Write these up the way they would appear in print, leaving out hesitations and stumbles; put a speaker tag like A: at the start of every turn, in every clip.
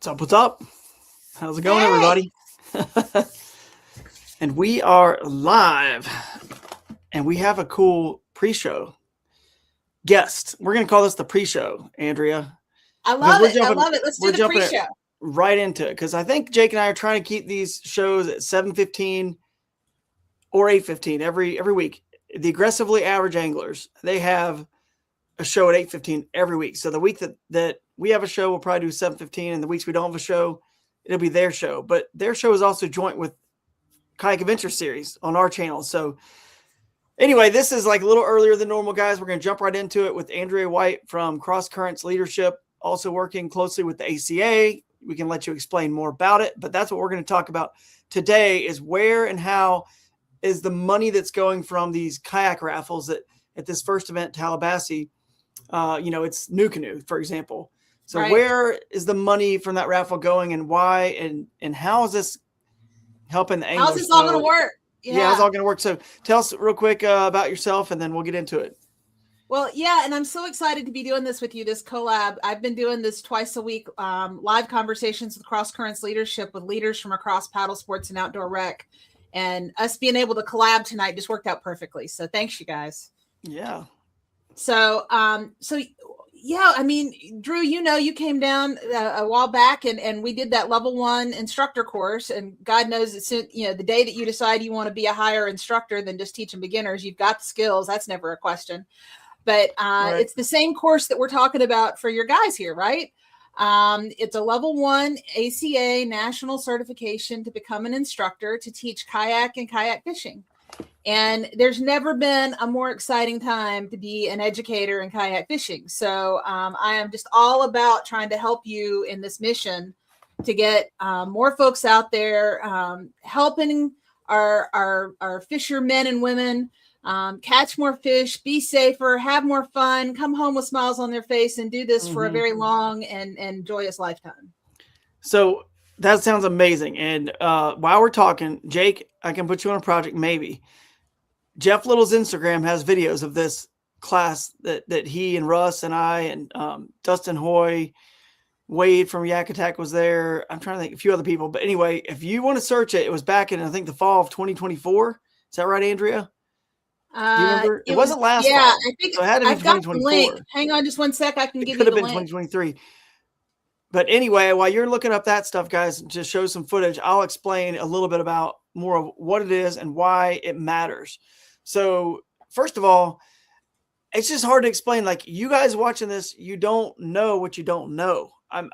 A: What's up? What's up? How's it going,
B: Hey,
A: everybody? And we are live, and we have a cool pre-show guest. We're gonna call this the pre-show, Andrea,
B: I
A: because
B: love it. I love it. Let's do
A: we're
B: the
A: jumping it
B: pre-show.
A: right into it. Because I think Jake and I are trying to keep these shows at 7:15 or 8:15 every week. The aggressively average anglers, they have a show at 8:15 every week. So the week that we have a show, we'll probably do 7:15, and the weeks we don't have a show, it'll be their show. But their show is also joint with Kayak Adventure Series on our channel. So anyway, this is like a little earlier than normal, guys. We're going to jump right into it with Andrea White from Cross Currents Leadership, also working closely with the ACA. We can let you explain more about it, but that's what we're going to talk about today is where and how is the money that's going from these kayak raffles that at this first event, TallaBASSee, it's NuCanoe, for example. So
B: Right.
A: where is the money from that raffle going and why, and how is this helping the anglers?
B: How's this all going to work?
A: Yeah, how's it all going to work? So tell us real quick about yourself, and then we'll get into it.
B: Well, yeah, and I'm so excited to be doing this with you, this collab. I've been doing this twice a week, live conversations with Cross Currents Leadership with leaders from across paddle sports and outdoor rec. And us being able to collab tonight just worked out perfectly. So thanks, you guys.
A: Yeah.
B: So, yeah, I mean, Drew, you came down a while back and we did that level 1 instructor course, and God knows it's, the day that you decide you want to be a higher instructor than just teaching beginners, you've got the skills. That's never a question, but right. It's the same course that we're talking about for your guys here, right? It's a level 1 ACA national certification to become an instructor to teach kayak and kayak fishing. And there's never been a more exciting time to be an educator in kayak fishing. So I am just all about trying to help you in this mission to get more folks out there, helping our fishermen and women catch more fish, be safer, have more fun, come home with smiles on their face, and do this for a very long and joyous lifetime.
A: So that sounds amazing. And while we're talking, Jake, I can put you on a project maybe. Jeff Little's Instagram has videos of this class that he and Russ and I and Dustin Hoy, Wade from Yak Attack was there. I'm trying to think a few other people. But anyway, if you want to search it, it was back in, I think, the fall of 2024. Is that right, Andrea? Do you remember? It wasn't last fall.
B: I think
A: so it had to be
B: I've got the
A: 2024.
B: link. Hang on just one sec. I can give you the link.
A: Could have been 2023. But anyway, while you're looking up that stuff, guys, just show some footage. I'll explain a little bit about more of what it is and why it matters. So first of all, it's just hard to explain. Like, you guys watching this, you don't know what you don't know. And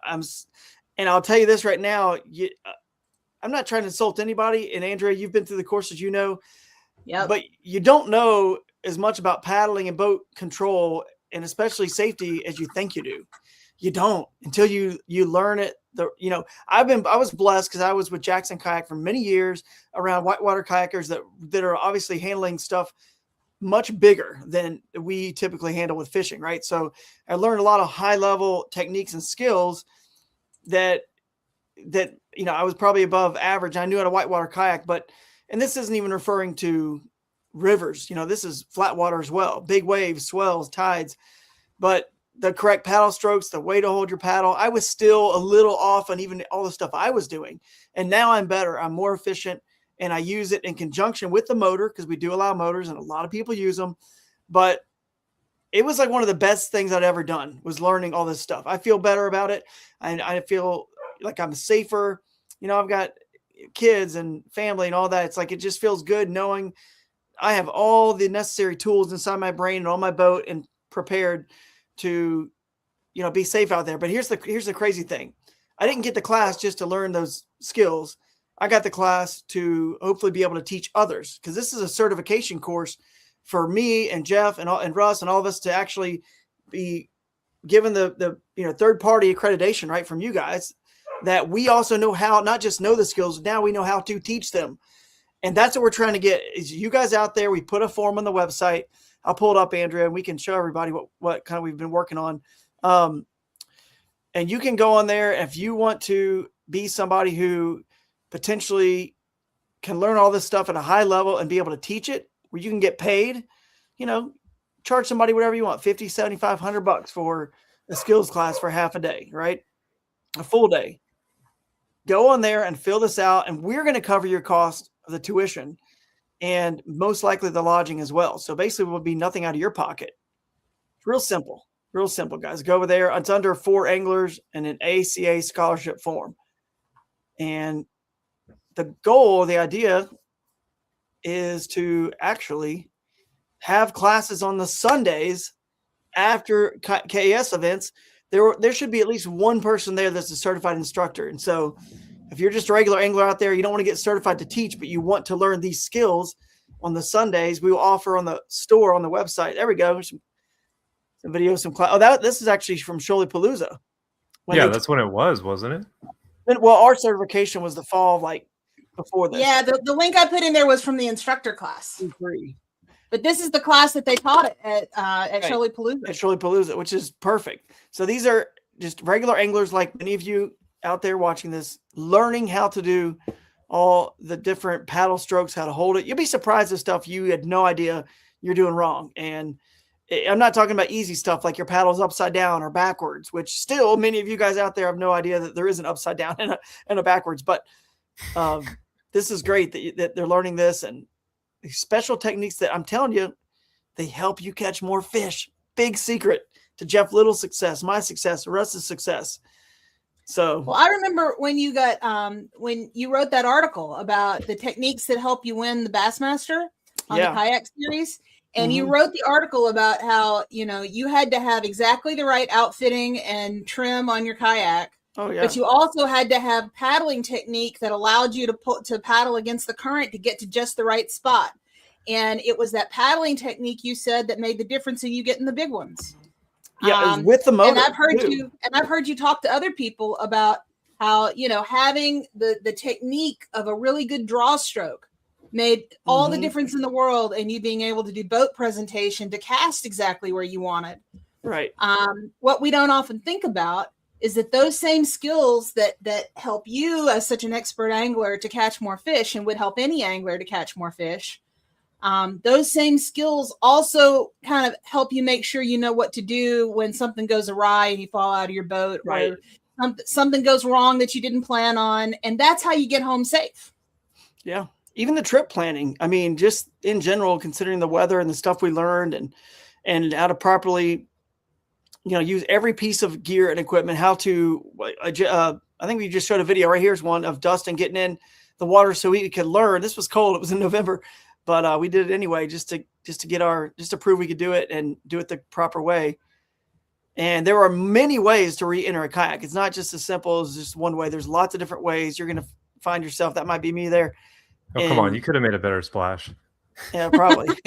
A: I'll tell you this right now. I'm not trying to insult anybody. And Andrea, you've been through the courses,
B: yeah,
A: but you don't know as much about paddling and boat control and especially safety as you think you do. You don't until you learn it. I was blessed because I was with Jackson Kayak for many years around whitewater kayakers that are obviously handling stuff much bigger than we typically handle with fishing, right? So I learned a lot of high level techniques and skills that I was probably above average. I knew how to whitewater kayak, and this isn't even referring to rivers. This is flat water as well, big waves, swells, tides, but the correct paddle strokes, the way to hold your paddle, I was still a little off on even all the stuff I was doing. And now I'm better. I'm more efficient, and I use it in conjunction with the motor because we do allow motors and a lot of people use them. But it was like one of the best things I'd ever done was learning all this stuff. I feel better about it. And I feel like I'm safer. I've got kids and family and all that. It's like, it just feels good knowing I have all the necessary tools inside my brain and on my boat and prepared to, be safe out there. But here's the crazy thing. I didn't get the class just to learn those skills. I got the class to hopefully be able to teach others, because this is a certification course for me and Jeff and Russ and all of us to actually be given the third party accreditation, right, from you guys, that we also know how, not just know the skills, now we know how to teach them. And that's what we're trying to get is you guys out there. We put a form on the website. I'll pull it up, Andrea, and we can show everybody what kind of we've been working on. And you can go on there if you want to be somebody who potentially can learn all this stuff at a high level and be able to teach it, where you can get paid, charge somebody whatever you want, $50, $75, $100 for a skills class for half a day, right? A full day. go on there and fill this out, and we're going to cover your cost of the tuition and most likely the lodging as well. So basically it will be nothing out of your pocket. It's real simple, guys. Go over there. It's under 4 anglers and an ACA scholarship form. And the goal, the idea is to actually have classes on the Sundays after KS events. There should be at least one person there that's a certified instructor. And so if you're just a regular angler out there, you don't want to get certified to teach, but you want to learn these skills on the Sundays, we will offer on the store, on the website. There we go. Some videos, some class. Oh, this is actually from Shoalipalooza.
C: Yeah, that's when it was, wasn't it?
A: Well, our certification was the fall, like before this.
B: Yeah, the link I put in there was from the instructor class.
A: Free.
B: But this is the class that they taught at Shoalipalooza.
A: At Shoalipalooza, which is perfect. So these are just regular anglers like many of you out there watching this, learning how to do all the different paddle strokes, how to hold it. You'll be surprised at stuff you had no idea you're doing wrong. And I'm not talking about easy stuff like your paddle's upside down or backwards, which still many of you guys out there have no idea that there is an upside down and a backwards. But this is great that they're learning this, and these special techniques that I'm telling you, they help you catch more fish. Big secret to Jeff Little's success, my success, Russ's success. So,
B: well, I remember when you wrote that article about the techniques that help you win the Bassmaster on the kayak series. And you wrote the article about how, you had to have exactly the right outfitting and trim on your kayak.
A: Oh, yeah.
B: But you also had to have paddling technique that allowed you to paddle against the current to get to just the right spot. And it was that paddling technique, you said, that made the difference in you getting the big ones.
A: Yeah, it was with the motor.
B: And I've heard you talk to other people about how, having the technique of a really good draw stroke made all the difference in the world, and you being able to do boat presentation to cast exactly where you wanted.
A: Right.
B: What we don't often think about is that those same skills that help you as such an expert angler to catch more fish, and would help any angler to catch more fish, those same skills also kind of help you make sure you know what to do when something goes awry and you fall out of your boat,
A: right,
B: or something goes wrong that you didn't plan on. And that's how you get home safe.
A: Yeah. Even the trip planning. I mean, just in general, considering the weather and the stuff we learned, and how to properly, use every piece of gear and equipment, how to, I think we just showed a video right here's one of Dustin getting in the water so he could learn. This was cold. It was in November, but we did it anyway, just to prove we could do it and do it the proper way. And there are many ways to re-enter a kayak. It's not just as simple as just one way. There's lots of different ways. You're going to find yourself. That might be me there.
C: Oh, come on. You could have made a better splash.
A: Yeah, probably.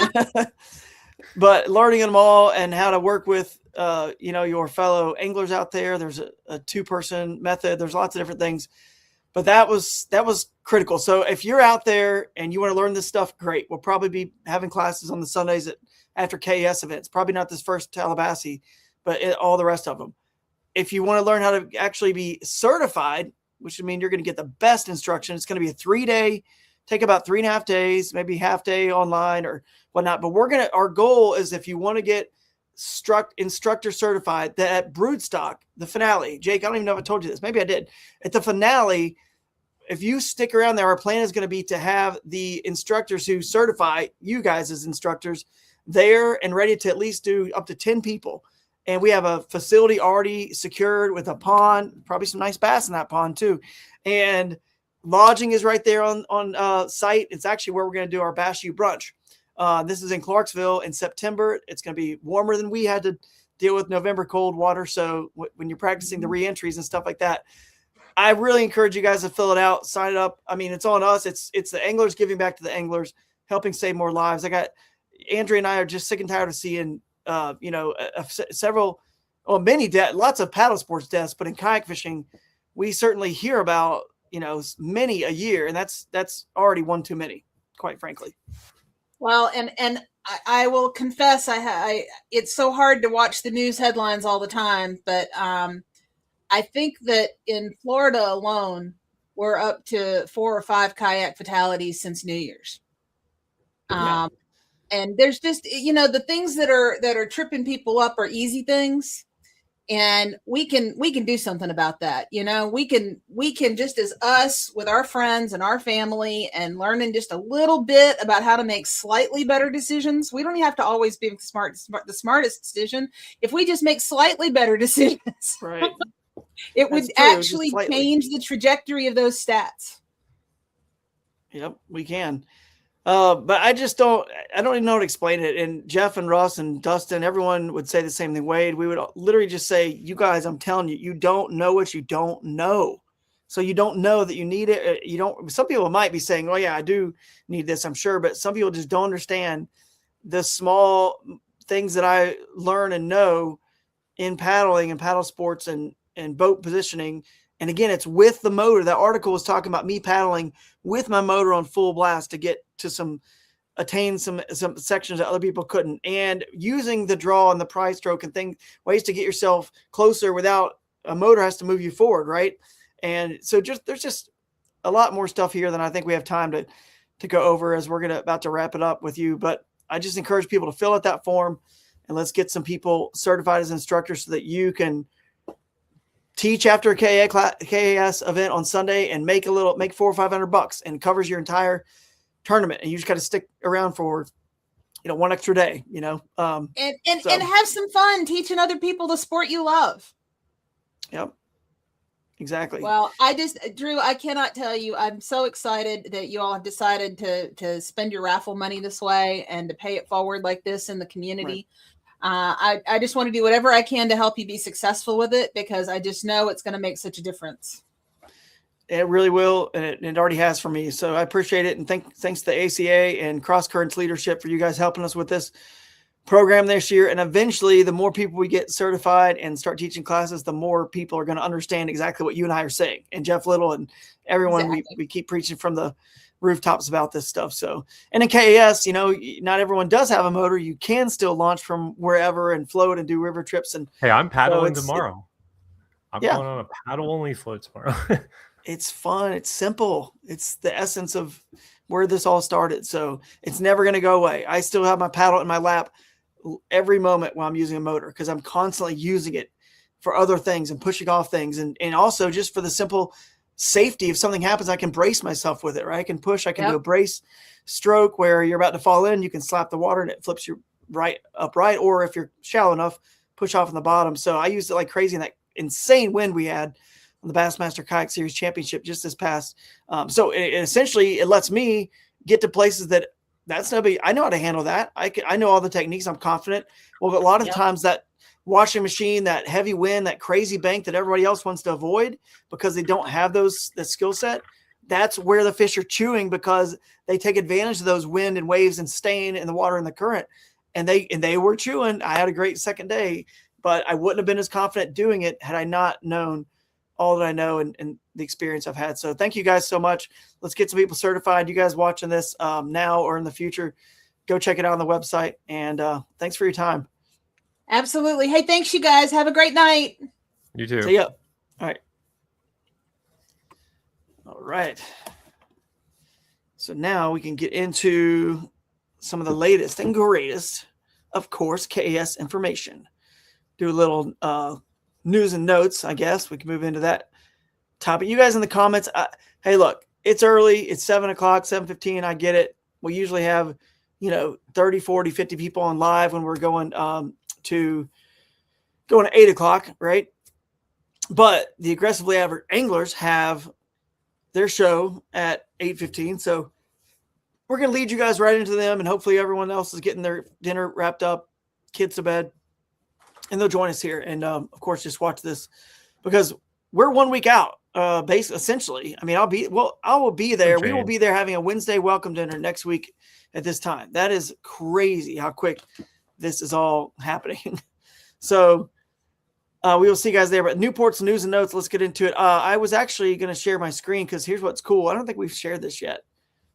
A: But learning them all and how to work with, your fellow anglers out there. There's a 2-person method. There's lots of different things. But that was critical. So if you're out there and you want to learn this stuff, great. We'll probably be having classes on the Sundays after KS events. Probably not this first TallaBASSee, but all the rest of them. If you want to learn how to actually be certified, which would mean you're going to get the best instruction, it's going to be a 3-day, take about 3.5 days, maybe half day online or whatnot. But our goal is, if you want to get instructor certified, that at Broodstock, the finale, Jake, I don't even know if I told you this. Maybe I did. At the finale, if you stick around there, our plan is going to be to have the instructors who certify you guys as instructors there and ready to at least do up to 10 people. And we have a facility already secured with a pond, probably some nice bass in that pond too. And lodging is right there on site. It's actually where we're going to do our Bass U brunch. This is in Clarksville in September. It's going to be warmer than we had to deal with November cold water. So when you're practicing the re-entries and stuff like that, I really encourage you guys to fill it out, sign it up. I mean, it's on us. It's the anglers giving back to the anglers, helping save more lives. Andrea and I are just sick and tired of seeing, lots of paddle sports deaths, but in kayak fishing, we certainly hear about, many a year, and that's already one too many, quite frankly.
B: Well, and I will confess, it's so hard to watch the news headlines all the time, but I think that in Florida alone, we're up to 4 or 5 kayak fatalities since New Year's.
A: Yeah.
B: And there's just, the things that are tripping people up are easy things. And we can do something about that. We can just as us with our friends and our family and learning just a little bit about how to make slightly better decisions. We don't have to always be the smartest decision. If we just make slightly better decisions,
A: right,
B: it would actually change the trajectory of those stats.
A: Yep, we can. But I don't even know how to explain it. And Jeff and Russ and Dustin, everyone would say the same thing. Wade, we would literally just say, you guys, I'm telling you, you don't know what you don't know. So you don't know that you need it. Some people might be saying, oh yeah, I do need this, I'm sure. But some people just don't understand the small things that I learn and know in paddling and paddle sports and boat positioning. And again, it's with the motor. That article was talking about me paddling with my motor on full blast to get to attain some sections that other people couldn't, and using the draw and the pry stroke and ways to get yourself closer without a motor has to move you forward. Right. And so there's just a lot more stuff here than I think we have time to go over as we're about to wrap it up with you. But I just encourage people to fill out that form and let's get some people certified as instructors so that you can teach after a KAS event on Sunday and make $400 or $500 and covers your entire tournament. And you just got to stick around for, one extra day, and
B: have some fun teaching other people the sport you love.
A: Yep. Exactly.
B: Well, Drew, I cannot tell you, I'm so excited that you all have decided to spend your raffle money this way and to pay it forward like this in the community. Right. I just want to do whatever I can to help you be successful with it, because I just know it's going to make such a difference.
A: It really will, and it already has for me. So I appreciate it, and thanks to the ACA and Cross Currents leadership for you guys helping us with this program this year. And eventually, the more people we get certified and start teaching classes, the more people are going to understand exactly what you and I are saying. And Jeff Little and everyone, exactly. we keep preaching from the rooftops about this stuff. So, and in KAS, not everyone does have a motor. You can still launch from wherever and float and do river trips. And
C: hey, I'm paddling tomorrow. I'm going on a paddle only float tomorrow.
A: It's fun. It's simple. It's the essence of where this all started. So it's never going to go away. I still have my paddle in my lap every moment while I'm using a motor, because I'm constantly using it for other things and pushing off things. And also just for the simple safety. If something happens, I can brace myself with it, right? I can push. I can do a brace stroke where you're about to fall in. You can slap the water and it flips you upright. Or if you're shallow enough, push off on the bottom. So I used it like crazy in that insane wind we had on the Bassmaster Kayak Series Championship just this past. So essentially it lets me get to places that's no big. I know how to handle that. I know all the techniques. I'm confident. Well, but a lot of times that washing machine, that heavy wind, that crazy bank that everybody else wants to avoid because they don't have the skill set, that's where the fish are chewing, because they take advantage of those wind and waves and staying in the water and the current. And they were chewing. I had a great second day, but I wouldn't have been as confident doing it had I not known all that I know and the experience I've had. So thank you guys so much. Let's get some people certified. You guys watching this now or in the future, go check it out on the website. And thanks for your time.
B: Absolutely. Hey, thanks you guys. Have a great night.
C: You too.
A: See ya. All right. All right. So now we can get into some of the latest and greatest, of course, KAS information. Do a little news and notes, I guess. We can move into that topic. You guys in the comments, hey, look, it's early. It's 7 o'clock, 7:15. I get it. We usually have, 30, 40, 50 people on live when we're going to 8 o'clock, right? But the aggressively average anglers have their show at 8:15. So we're going to lead you guys right into them, and hopefully everyone else is getting their dinner wrapped up, kids to bed, and they'll join us here. And of course, just watch this because we're 1 week out, essentially. I mean, I will be there. We will be there having a Wednesday welcome dinner next week at this time. That is crazy how quick this is all happening. So we will see you guys there. But Newport's news and notes, let's get into it. I was actually going to share my screen because here's what's cool. I don't think we've shared this yet.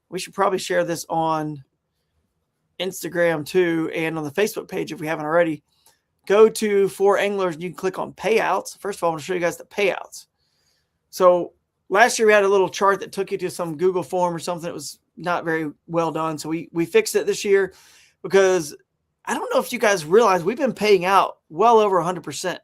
A: We should probably share this on Instagram too and on the Facebook page if we haven't already. Go to For Anglers and you can click on payouts. First of all, I want to show you guys the payouts. So last year we had a little chart that took you to some Google form or something that was not very well done. So we fixed it this year because I don't know if you guys realize we've been paying out well over 100%.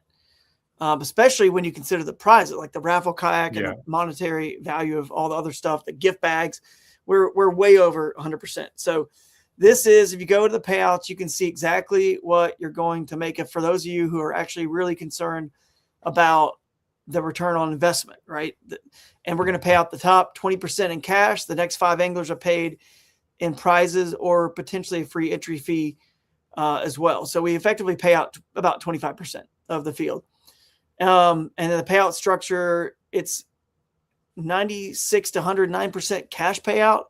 A: especially when you consider the prizes, like the raffle kayak and
C: Yeah.
A: the monetary value of all the other stuff, the gift bags. We're way over 100%. So this is, if you go to the payouts, you can see exactly what you're going to make. It for those of you who are actually really concerned about the return on investment, right? And we're going to pay out the top 20% in cash. The next 5 anglers are paid in prizes or potentially a free entry fee as well. So we effectively pay out about 25% of the field. And then the payout structure, it's 96 to 109% cash payout.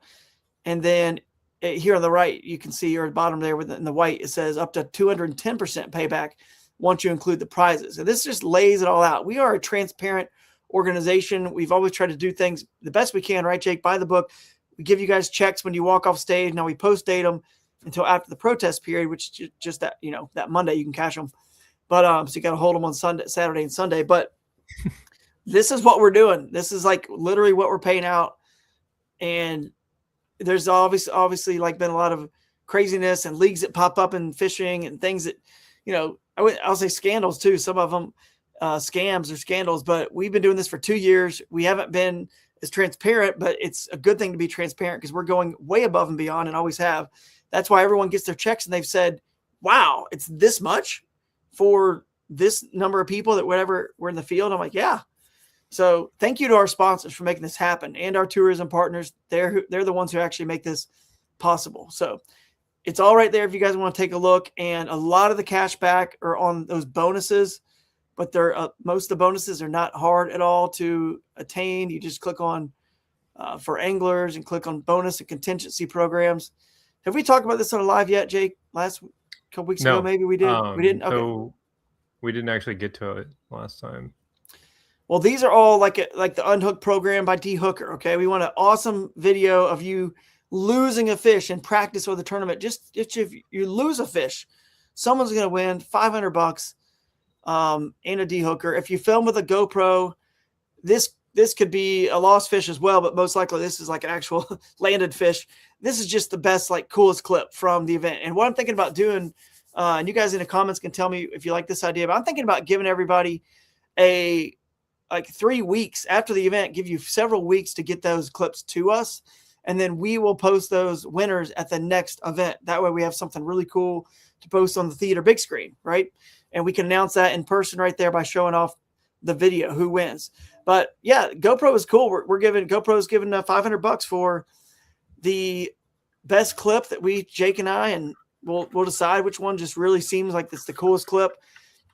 A: And then here on the right, you can see, or at the bottom there in the white, it says up to 210% payback once you include the prizes. And this just lays it all out. We are a transparent organization. We've always tried to do things the best we can, right, Jake? Buy the book. We give you guys checks when you walk off stage. Now we post date them until after the protest period, which is just that, that Monday you can cash them. But so you got to hold them on Saturday and Sunday. But this is what we're doing. This is like literally what we're paying out. And there's obviously like been a lot of craziness and leagues that pop up in fishing and things that, I'll say scandals too. Some of them scams or scandals, but we've been doing this for 2 years. We haven't been as transparent, but it's a good thing to be transparent because we're going way above and beyond and always have. That's why everyone gets their checks and they've said, wow, it's this much for this number of people that whatever we're in the field. I'm like, yeah. So thank you to our sponsors for making this happen and our tourism partners. They're the ones who actually make this possible. So it's all right there if you guys want to take a look. And a lot of the cash back are on those bonuses, but they're most of the bonuses are not hard at all to attain. You just click on for anglers and click on bonus and contingency programs. Have we talked about this on a live yet, Jake? Last couple weeks ago, maybe we did. We didn't. Okay.
C: So we didn't actually get to it last time.
A: Well, these are all like the Unhooked program by D Hooker. Okay, we want an awesome video of you losing a fish in practice or the tournament. Just if you lose a fish, someone's going to win $500 and a D Hooker. If you film with a GoPro, this could be a lost fish as well, but most likely this is like an actual landed fish. This is just the best, like coolest clip from the event. And what I'm thinking about doing, and you guys in the comments can tell me if you like this idea, but I'm thinking about giving everybody like 3 weeks after the event, give you several weeks to get those clips to us. And then we will post those winners at the next event. That way we have something really cool to post on the theater big screen, right? And we can announce that in person right there by showing off the video, who wins. But yeah, GoPro is cool. GoPro's giving $500 for the best clip that Jake and I, and we'll decide which one just really seems like it's the coolest clip.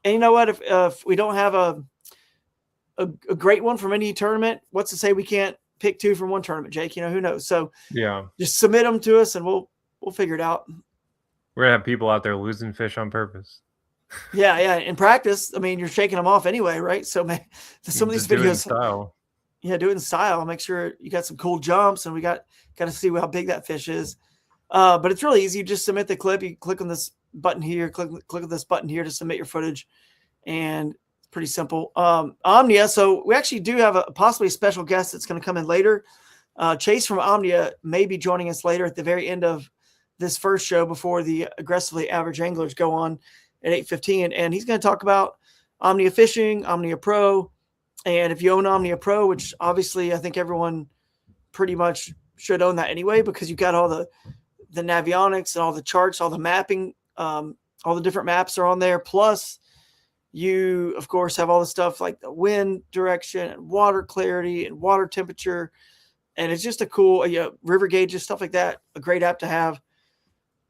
A: And you know what? If we don't have a great one from any tournament, what's to say we can't pick 2 from one tournament, Jake? Who knows? So
C: yeah,
A: just submit them to us and we'll figure it out.
C: We're gonna have people out there losing fish on purpose.
A: Yeah. In practice, I mean, you're shaking them off anyway, right? So some of these videos,
C: do it in style.
A: Yeah, do it in style. Make sure you got some cool jumps, and we got to see how big that fish is. But it's really easy. You just submit the clip. You click on this button here. Click on this button here to submit your footage, and it's pretty simple. Omnia. So we actually do have a possibly a special guest that's going to come in later. Chase from Omnia may be joining us later at the very end of this first show before the aggressively average anglers go on at 8:15, and he's going to talk about Omnia Fishing, Omnia Pro. And if you own Omnia Pro, which obviously I think everyone pretty much should own that anyway, because you got all the navionics and all the charts, all the mapping, all the different maps are on there. Plus you of course have all the stuff like the wind direction and water clarity and water temperature. And it's just a cool river gauges, stuff like that. A great app to have.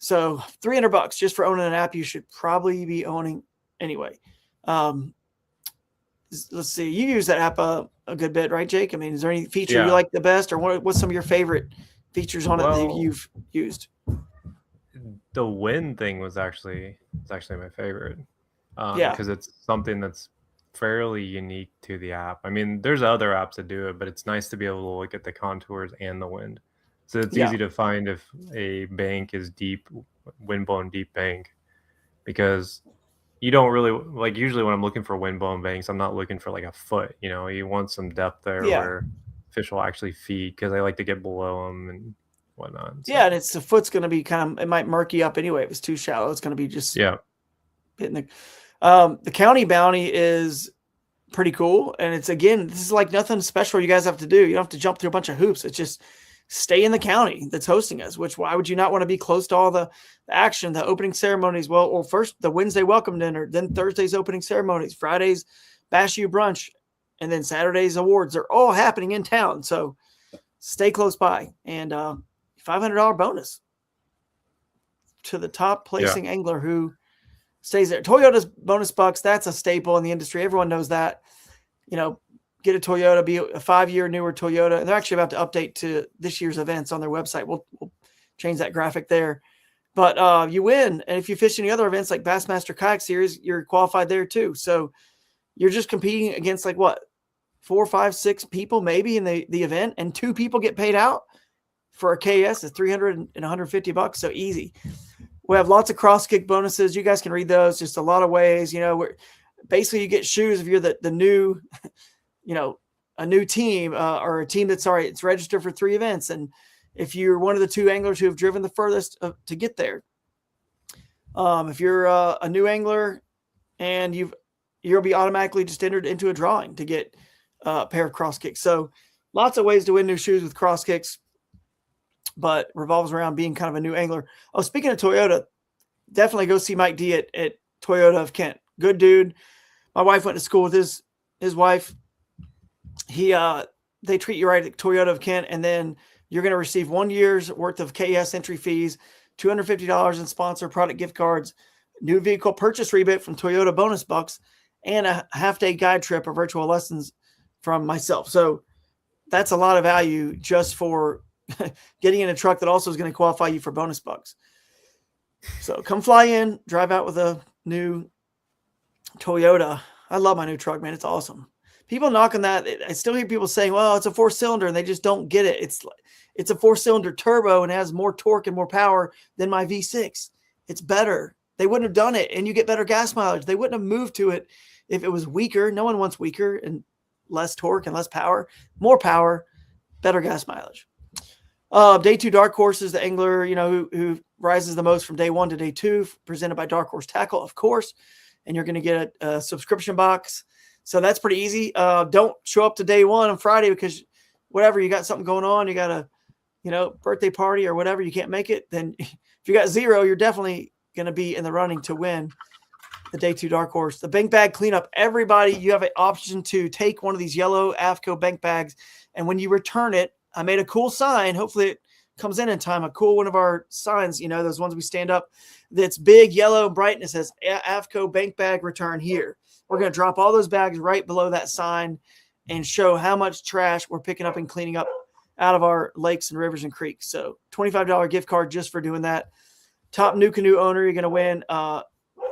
A: So $300 just for owning an app you should probably be owning anyway. Let's see. You use that app a good bit, right, Jake? I mean, is there any feature you like the best, or what's some of your favorite features on it that you've used?
C: The wind thing was actually my favorite. Because it's something that's fairly unique to the app. I mean, there's other apps that do it, but it's nice to be able to look at the contours and the wind. So it's easy to find if a bank is deep, wind-blown deep bank, because you don't really, like, usually when I'm looking for wind-blown banks, I'm not looking for like a foot, you want some depth there where fish will actually feed, because I like to get below them and whatnot. So. Yeah,
A: and the foot's going to be it might murky up anyway. If it's too shallow, it's going to be just hitting the county bounty is pretty cool. And it's, again, this is like nothing special you guys have to do. You don't have to jump through a bunch of hoops. It's just stay in the county that's hosting us, which why would you not want to be close to all the action, the opening ceremonies? Well, first the Wednesday welcome dinner, then Thursday's opening ceremonies, Friday's Bash U brunch, and then Saturday's awards are all happening in town. So stay close by, and $500 bonus to the top placing angler who stays there. Toyota's bonus bucks, that's a staple in the industry. Everyone knows that. Get a Toyota, be a 5-year newer Toyota. And they're actually about to update to this year's events on their website. We'll change that graphic there. But you win. And if you fish any other events like Bassmaster Kayak Series, you're qualified there too. So you're just competing against 4, 5, 6 people maybe in the event, and 2 people get paid out for a KS is $300 and $150. So easy. We have lots of cross kick bonuses. You guys can read those. Just a lot of ways. Where basically you get shoes if you're the new, a new team or a team that's it's registered for 3 events, and if you're one of the 2 anglers who have driven the furthest to get there. If you're a new angler and you'll be automatically just entered into a drawing to get a pair of cross kicks. So lots of ways to win new shoes with cross kicks, but revolves around being kind of a new angler. Oh, speaking of Toyota, definitely go see Mike D at Toyota of Kent. Good dude. My wife went to school with his wife. They treat you right at Toyota of Kent, and then you're going to receive 1 year's worth of KS entry fees, $250 in sponsor product gift cards, new vehicle purchase rebate from Toyota bonus bucks, and a half-day guide trip or virtual lessons from myself. So that's a lot of value just for getting in a truck that also is going to qualify you for bonus bucks. So come fly in, drive out with a new Toyota. I love my new truck, man. It's awesome. People knocking that. I still hear people saying, well, it's a 4-cylinder, and they just don't get it. It's a 4-cylinder turbo and has more torque and more power than my V6. It's better. They wouldn't have done it, and you get better gas mileage. They wouldn't have moved to it if it was weaker. No one wants weaker and less torque and less power. More power, better gas mileage. Day 2 Dark Horse is the angler, who rises the most from day 1 to day 2, presented by Dark Horse Tackle, of course. And you're going to get a subscription box. So that's pretty easy. Don't show up to day 1 on Friday because whatever, you got something going on, you got a, birthday party or whatever, you can't make it. Then if you got 0, you're definitely going to be in the running to win the day 2 Dark Horse. The bank bag cleanup, everybody, you have an option to take one of these yellow AFCO bank bags. And when you return it, I made a cool sign. Hopefully it comes in time. A cool one of our signs, those ones we stand up, that's big, yellow, bright, and it says AFCO bank bag return here. We're going to drop all those bags right below that sign and show how much trash we're picking up and cleaning up out of our lakes and rivers and creeks. So $25 gift card just for doing that. Top NuCanoe owner, you're going to win a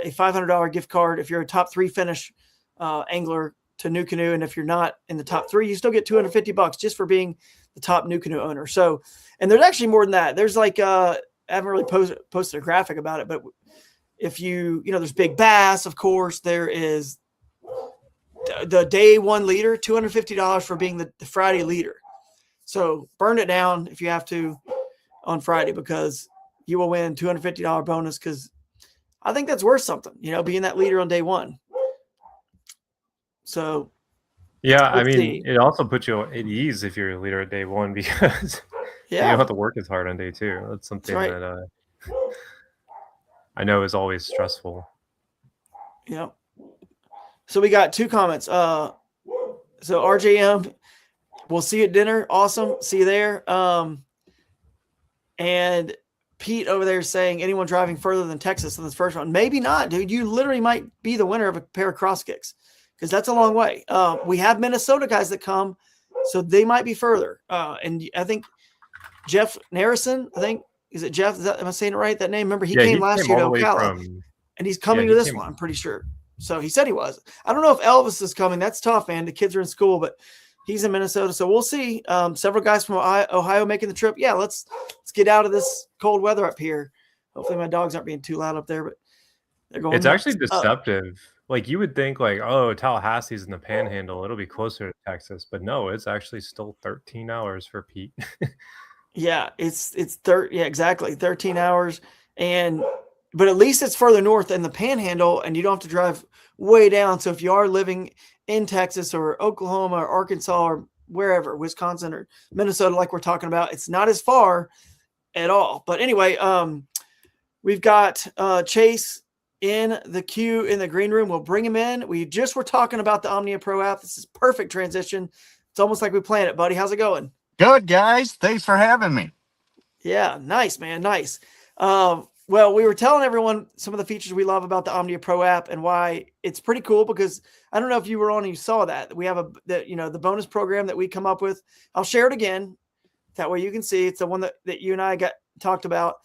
A: $500 gift card if you're a top 3 finish angler to NuCanoe. And if you're not in the top 3, you still get $250 just for being the top NuCanoe owner. So, and there's actually more than that. There's I haven't really posted a graphic about it, but if there's big bass, of course, there is the day 1 leader, $250 for being the Friday leader. So burn it down if you have to on Friday, because you will win $250 bonus, because I think that's worth something, being that leader on day 1. So
C: yeah, I mean, it also puts you at ease if you're a leader at day 1, because you don't have to work as hard on day 2. That's something that I know is always stressful.
A: Yeah. So we got 2 comments. So RJM, we'll see you at dinner. Awesome. See you there. And Pete over there saying, anyone driving further than Texas in this first one? Maybe not, dude. You literally might be the winner of a pair of cross kicks, because that's a long way. We have Minnesota guys that come, so they might be further. And I think Jeff Narrison, is it Jeff? Am I saying it right? That name? Remember, he came last year to Ocala, and he's coming to this one, I'm pretty sure. So he said he was. I don't know if Elvis is coming. That's tough, man. The kids are in school, but he's in Minnesota, so we'll see. Several guys from Ohio making the trip. Yeah, let's get out of this cold weather up here. Hopefully my dogs aren't being too loud up there, but they're going.
C: It's actually deceptive. You would think Tallahassee's in the Panhandle, it'll be closer to Texas, but no, it's actually still 13 hours for Pete.
A: Yeah, it's 30. Yeah, exactly, 13 hours, but at least it's further north in the Panhandle, and you don't have to drive way down. So if you are living in Texas or Oklahoma or Arkansas or wherever, Wisconsin or Minnesota, like we're talking about, it's not as far at all. But anyway, we've got Chase in the queue in the green room. We'll bring him in. We just were talking about the Omnia Pro app. This is perfect transition. It's almost like we planned it, buddy. How's it going?
D: Good, guys. Thanks for having me.
A: Yeah, nice, man. Nice. Well, we were telling everyone some of the features we love about the Omnia Pro app and why it's pretty cool, because I don't know if you were on and you saw that. We have the bonus program that we come up with. I'll share it again. That way you can see. It's the one that you and I talked about.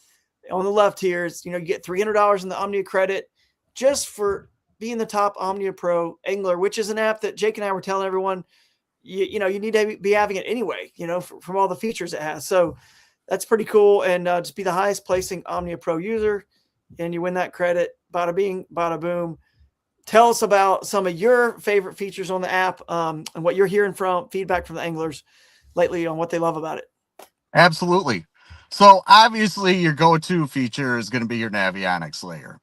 A: On the left here is, you get $300 in the Omnia credit just for being the top Omnia Pro angler, which is an app that Jake and I were telling everyone, you need to be having it anyway, from all the features it has. So that's pretty cool. And just be the highest placing Omnia Pro user, and you win that credit. Bada bing, bada boom. Tell us about some of your favorite features on the app, and what you're hearing from feedback from the anglers lately on what they love about it.
D: Absolutely. So obviously your go-to feature is going to be your Navionics layer.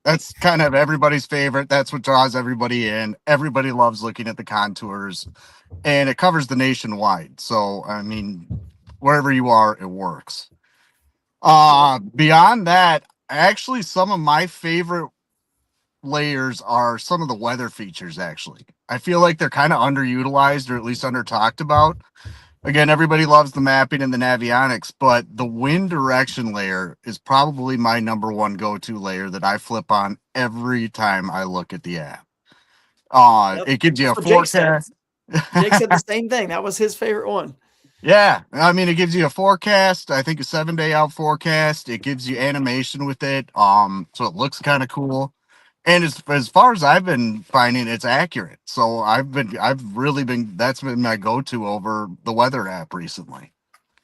D: That's kind of everybody's favorite. That's what draws everybody in. Everybody loves looking at the contours, and it covers the nationwide. So, I mean, wherever you are, it works. Beyond that, actually, some of my favorite layers are some of the weather features. Actually, I feel like they're kind of underutilized, or at least under talked about. Again, everybody loves the mapping and the Navionics, but the wind direction layer is probably my number one go-to layer that I flip on every time I look at the app. It gives you a forecast.
A: Jake said the same thing. That was his favorite one.
D: Yeah. I mean, it gives you a forecast. I think a 7-day out forecast. It gives you animation with it. So it looks kind of cool. And as far as I've been finding, it's accurate. So that's been my go-to over the weather app recently.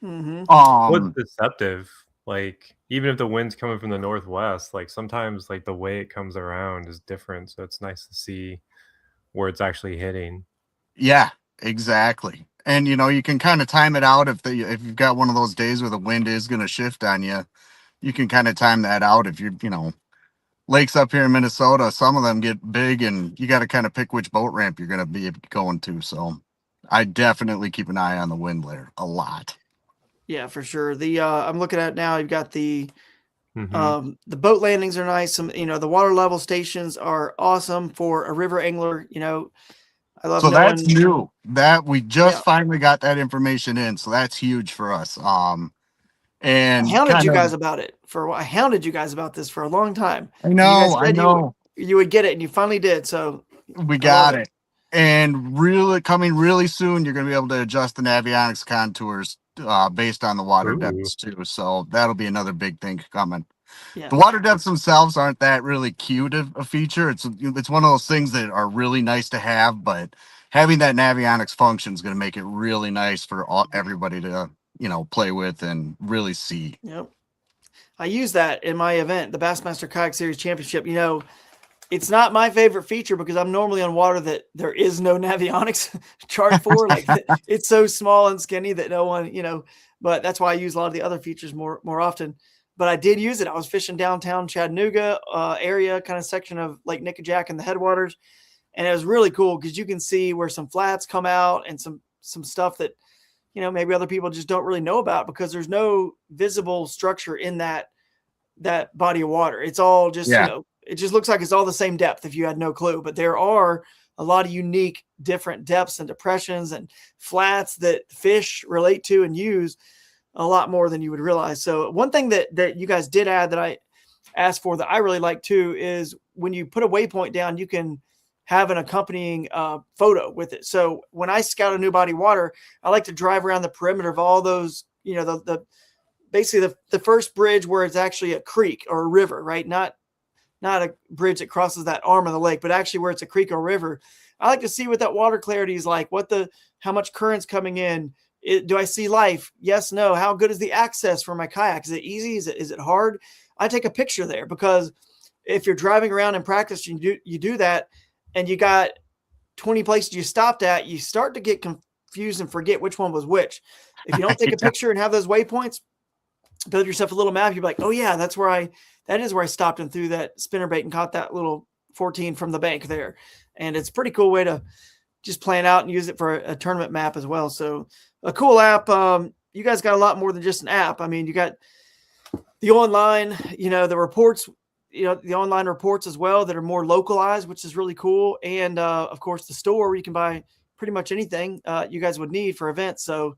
A: Mm-hmm.
C: What's deceptive? Like, even if the wind's coming from the northwest, like sometimes like the way it comes around is different. So it's nice to see where it's actually hitting.
D: Yeah, exactly. And you can kind of time it out if you've got one of those days where the wind is going to shift on you. You can kind of time that out if lakes up here in Minnesota, some of them get big, and you got to kind of pick which boat ramp you're going to be going to. So I definitely keep an eye on the wind layer a lot.
A: Yeah, for sure. I'm looking at it now. You've got the boat landings are nice. Some, the water level stations are awesome for a river angler. I love.
D: So that's new. That we just finally got that information in. So that's huge for us. And
A: I hounded you guys about it I hounded you guys about this for a long time.
D: I know.
A: You would get it, and you finally did. So
D: we got it. And really coming really soon, you're going to be able to adjust the Navionics contours based on the water depths too. So that'll be another big thing coming. Yeah. The water depths themselves aren't that really cute of a feature. It's one of those things that are really nice to have, but having that Navionics function is going to make it really nice for everybody to play with and really see.
A: Yep. I use that in my event, the Bassmaster Kayak Series Championship. It's not my favorite feature because I'm normally on water that there is no Navionics chart for. Like it's so small and skinny that no one, but that's why I use a lot of the other features more often. But I did use it. I was fishing downtown Chattanooga area, kind of section of Lake Nickajack and the headwaters. And it was really cool because you can see where some flats come out and some stuff that, maybe other people just don't really know about because there's no visible structure in that body of water. It's all just, it just looks like it's all the same depth if you had no clue. But there are a lot of unique different depths and depressions and flats that fish relate to and use a lot more than you would realize. So one thing that you guys did add that I asked for that I really like too is when you put a waypoint down, you can have an accompanying photo with it. So when I scout a new body of water, I like to drive around the perimeter of all those, basically the first bridge where it's actually a creek or a river, right? Not a bridge that crosses that arm of the lake, but actually where it's a creek or river. I like to see what that water clarity is like, how much current's coming in. Do I see life? Yes, no. How good is the access for my kayak? Is it easy? Is it hard? I take a picture there because if you're driving around and practice, you do that, and you got 20 places you stopped at, you start to get confused and forget which one was which. If you don't take a picture and have those waypoints, build yourself a little map. You're like, oh yeah, that is where I stopped and threw that spinnerbait and caught that little 14 from the bank there. And it's a pretty cool way to just plan out and use it for a tournament map as well. So a cool app. You guys got a lot more than just an app. I mean, you got the online, the reports, the online reports as well that are more localized, which is really cool. And of course, the store where you can buy pretty much anything you guys would need for events. So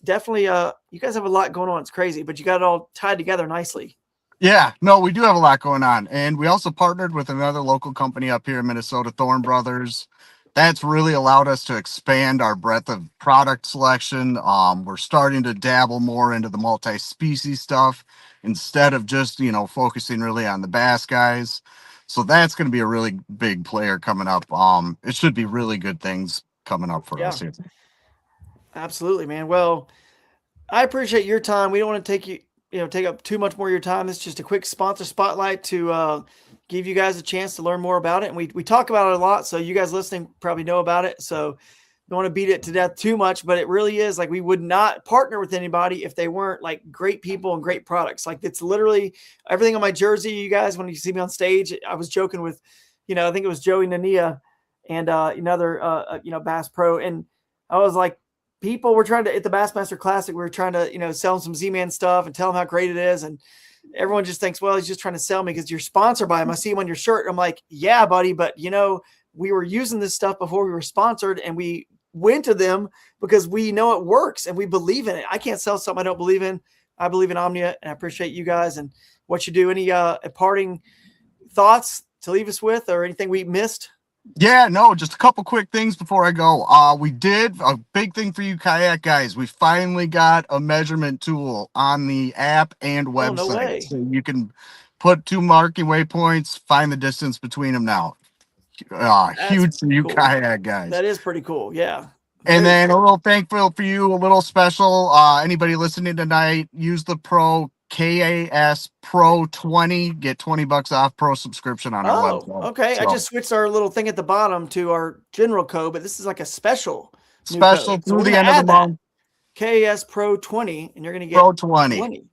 A: definitely, you guys have a lot going on. It's crazy, but you got it all tied together nicely.
D: Yeah, no, we do have a lot going on. And we also partnered with another local company up here in Minnesota, Thorn Brothers. That's really allowed us to expand our breadth of product selection. We're starting to dabble more into the multi-species stuff instead of just, focusing really on the bass guys. So that's going to be a really big player coming up. It should be really good things coming up for us here.
A: Absolutely, man. Well, I appreciate your time. We don't want to take up too much more of your time. It's just a quick sponsor spotlight to give you guys a chance to learn more about it. And we talk about it a lot, so you guys listening probably know about it. So don't want to beat it to death too much, but it really is like we would not partner with anybody if they weren't like great people and great products. Like it's literally everything on my jersey. You guys, when you see me on stage, I was joking with, I think it was Joey Nania and another Bass Pro, and I was like, people were trying to at the Bassmaster Classic, we were trying to sell them some Z-Man stuff and tell them how great it is, and everyone just thinks, well, he's just trying to sell me because you're sponsored by him. I see him on your shirt. I'm like, yeah, buddy, but we were using this stuff before we were sponsored, and we went to them because we know it works and we believe in it. I can't sell something I don't believe in. I believe in Omnia, and I appreciate you guys and what you do. Any parting thoughts to leave us with, or anything we missed?
D: Yeah, no, just a couple quick things before I go. We did a big thing for you kayak guys. We finally got a measurement tool on the app and website.
A: Oh, no way.
D: So you can put 2 marking waypoints, find the distance between them now. Huge for you kayak guys.
A: That is pretty cool. Yeah.
D: And then a little thankful for you, a little special. Anybody listening tonight, use the KAS Pro 20, get $20 off pro subscription on our website.
A: Okay. So, I just switched our little thing at the bottom to our general code, but this is like a special
D: through the end of the month.
A: KAS Pro 20, and you're going to get
D: Pro 20.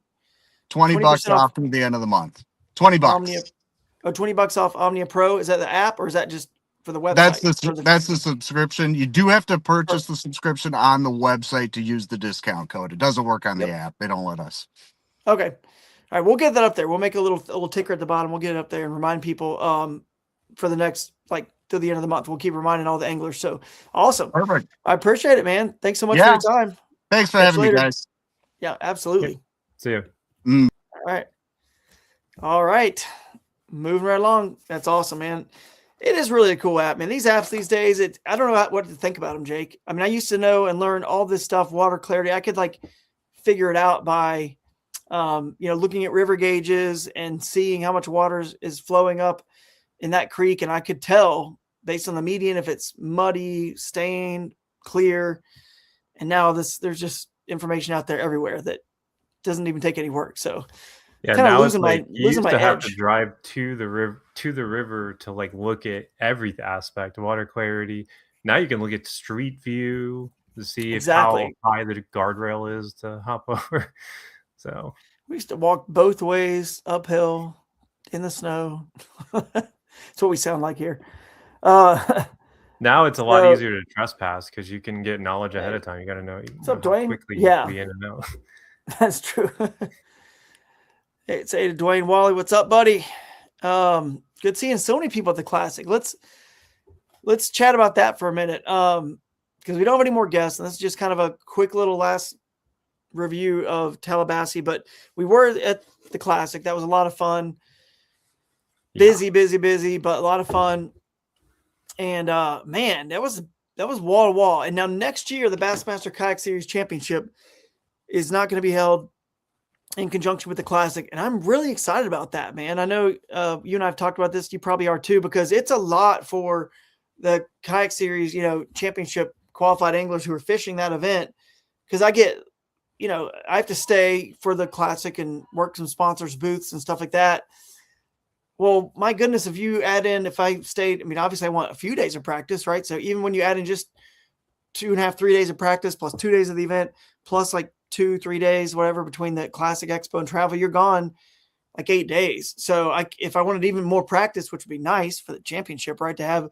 D: $20 off through the end of the month. $20.
A: Omnia, $20 off Omnia Pro. Is that the app, or is that just for the website?
D: That's the subscription. You do have to purchase the subscription on the website to use the discount code. It doesn't work on the app. They don't let us.
A: Okay. All right. We'll get that up there. We'll make a little ticker at the bottom. We'll get it up there and remind people for the next, till the end of the month. We'll keep reminding all the anglers. So awesome.
D: Perfect.
A: I appreciate it, man. Thanks so much for your time.
D: Thanks for having me, guys.
A: Yeah, absolutely.
C: See you.
A: All right. Moving right along. That's awesome, man. It is really a cool app, man. These apps these days, I don't know what to think about them, Jake. I mean, I used to know and learn all this stuff, water clarity. I could figure it out by, looking at river gauges and seeing how much water is flowing up in that creek. And I could tell based on the median if it's muddy, stained, clear. And now there's just information out there everywhere that doesn't even take any work. So
C: yeah,
A: kind of
C: now
A: losing my
C: have
A: edge.
C: to drive to the river to look at every aspect of water clarity. Now you can look at street view to see how high the guardrail is to hop over. So
A: we used to walk both ways uphill in the snow. That's what we sound like here.
C: Now it's a lot easier to trespass because you can get knowledge ahead of time. You got to know
A: what's up, Dwayne?
C: Quickly you can be in and out.
A: That's true. Hey, say to Dwayne Wally, what's up, buddy? Good seeing so many people at the Classic. Let's chat about that for a minute. Because we don't have any more guests, and this is just kind of a quick little last review of TallaBASSee. But we were at the Classic. That was a lot of fun. Busy, but a lot of fun. And man, that was wall to wall. And now next year, the Bassmaster Kayak Series Championship is not going to be held in conjunction with the Classic. And I'm really excited about that, man. I know you and I have talked about this. You probably are too, because it's a lot for the Kayak Series, championship qualified anglers who are fishing that event. Because I get, I have to stay for the Classic and work some sponsors' booths and stuff like that. Well, my goodness, if I stayed, obviously I want a few days of practice, right? So even when you add in just 2.5, 3 days of practice plus 2 days of the event, plus 2-3 days, whatever, between the Classic Expo and travel, you're gone like 8 days. So if I wanted even more practice, which would be nice for the championship, right, to have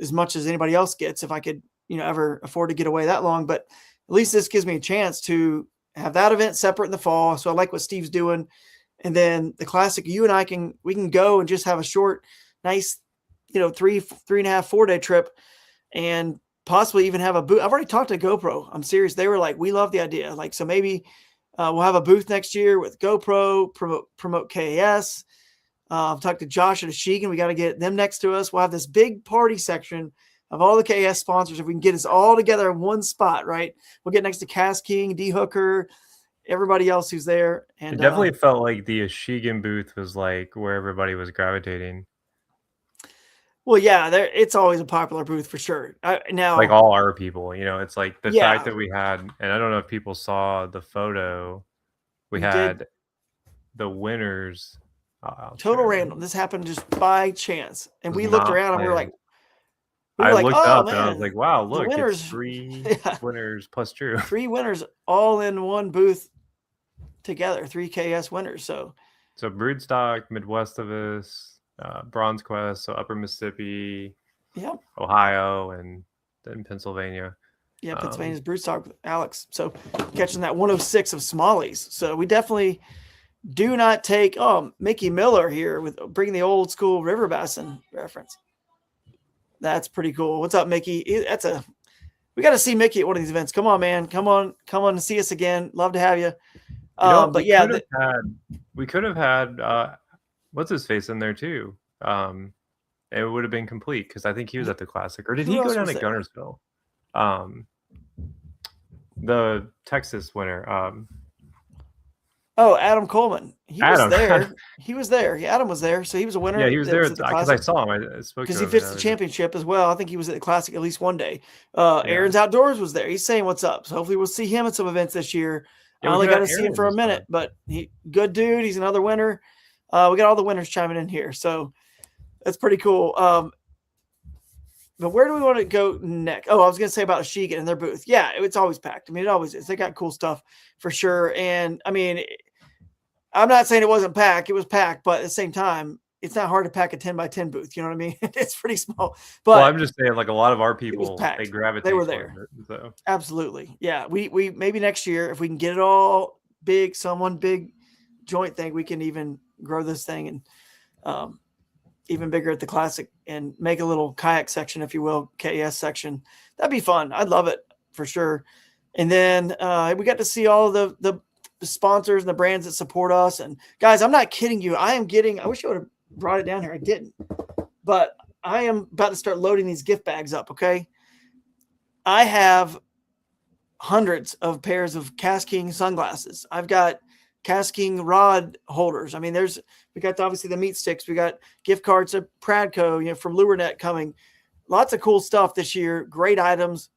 A: as much as anybody else gets, if I could, ever afford to get away that long. But at least this gives me a chance to have that event separate in the fall. So I like what Steve's doing. And then the classic, you and I we can go and just have a short, nice, 3.5, 4 day trip, and possibly even have a booth. I've already talked to GoPro. I'm serious. They were like, we love the idea. Like, so maybe we'll have a booth next year with GoPro, promote KAS. I've talked to Josh at Ashegan. We got to get them next to us. We'll have this big party section of all the KAS sponsors. If we can get us all together in one spot, right? We'll get next to Cass King, D Hooker, everybody else who's there. And
C: it definitely felt like the Ashegan booth was like where everybody was gravitating.
A: Well, yeah, it's always a popular booth for sure. Now,
C: like all our people, it's like the fact that we had, and I don't know if people saw the photo, we had the winners.
A: Total random. This happened just by chance, and we looked around and we were like,
C: I looked up
A: man,
C: and I was like, wow, look,
A: winners,
C: it's 3 winners plus Drew.
A: 3 winners all in one booth together, 3 KS winners. So
C: Broodstock, Midwest of us, Bronze Quest, so Upper Mississippi, Ohio, and then Pennsylvania.
A: Yeah, Pennsylvania's Broodstock with Alex. So catching that 106 of Smallies. So we definitely do not take, Mickey Miller here with bringing the old school river bassin reference. That's pretty cool. What's up, Mickey? We got to see Mickey at one of these events. Come on, man. Come on and see us again. Love to have you. But yeah,
C: we could have had what's his face in there too. It would have been complete because I think he was at the Classic, or did he go down to Gunnersville? The Texas winner.
A: Adam Coleman. He was there. He was there. Adam was there, so he was a winner.
C: Yeah, he was there because I saw him. I spoke to him.
A: Because he fits the championship as well. I think he was at the Classic at least one day. Aaron's Outdoors was there. He's saying what's up. So hopefully we'll see him at some events this year. I only got to see him for a minute, but good dude. He's another winner. We got all the winners chiming in here, so that's pretty cool. But where do we want to go next? Oh, I was going to say about Ashegan and their booth. Yeah, it's always packed. I mean, it always is. They got cool stuff for sure. And I mean, I'm not saying it wasn't packed. It was packed, but at the same time, it's not hard to pack a 10 by 10 booth. You know what I mean? It's pretty small. But
C: I'm just saying, like a lot of our people, they gravitate.
A: They were there.
C: So.
A: Absolutely. Yeah. We maybe next year, if we can get it all big, one big joint thing, we can even grow this thing and even bigger at the Classic and make a little kayak section, if you will, KES section. That'd be fun. I'd love it for sure. And then we got to see all of the sponsors and the brands that support us. And guys, I'm not kidding you. I wish I would have brought it down here. I didn't, but I am about to start loading these gift bags up. Okay. I have hundreds of pairs of Cass King sunglasses. I've got Cass King rod holders. I mean, we got obviously the meat sticks. We got gift cards to Pradco, from LureNet coming. Lots of cool stuff this year. Great items.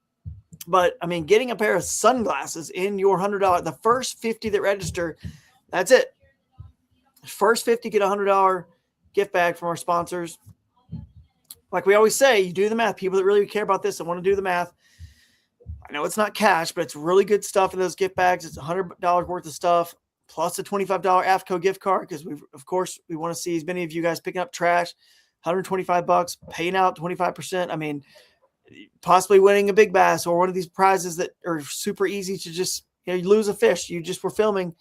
A: But I mean, getting a pair of sunglasses in your $100, the first 50 that register, that's it. First 50 get a $100 gift bag from our sponsors. Like we always say, you do the math. People that really care about this and want to do the math. I know it's not cash, but it's really good stuff in those gift bags. It's $100 worth of stuff plus a $25 AFCO gift card because we want to see as many of you guys picking up trash. $125, paying out 25%. I mean, possibly winning a big bass or one of these prizes that are super easy to just, you lose a fish. You just were filming,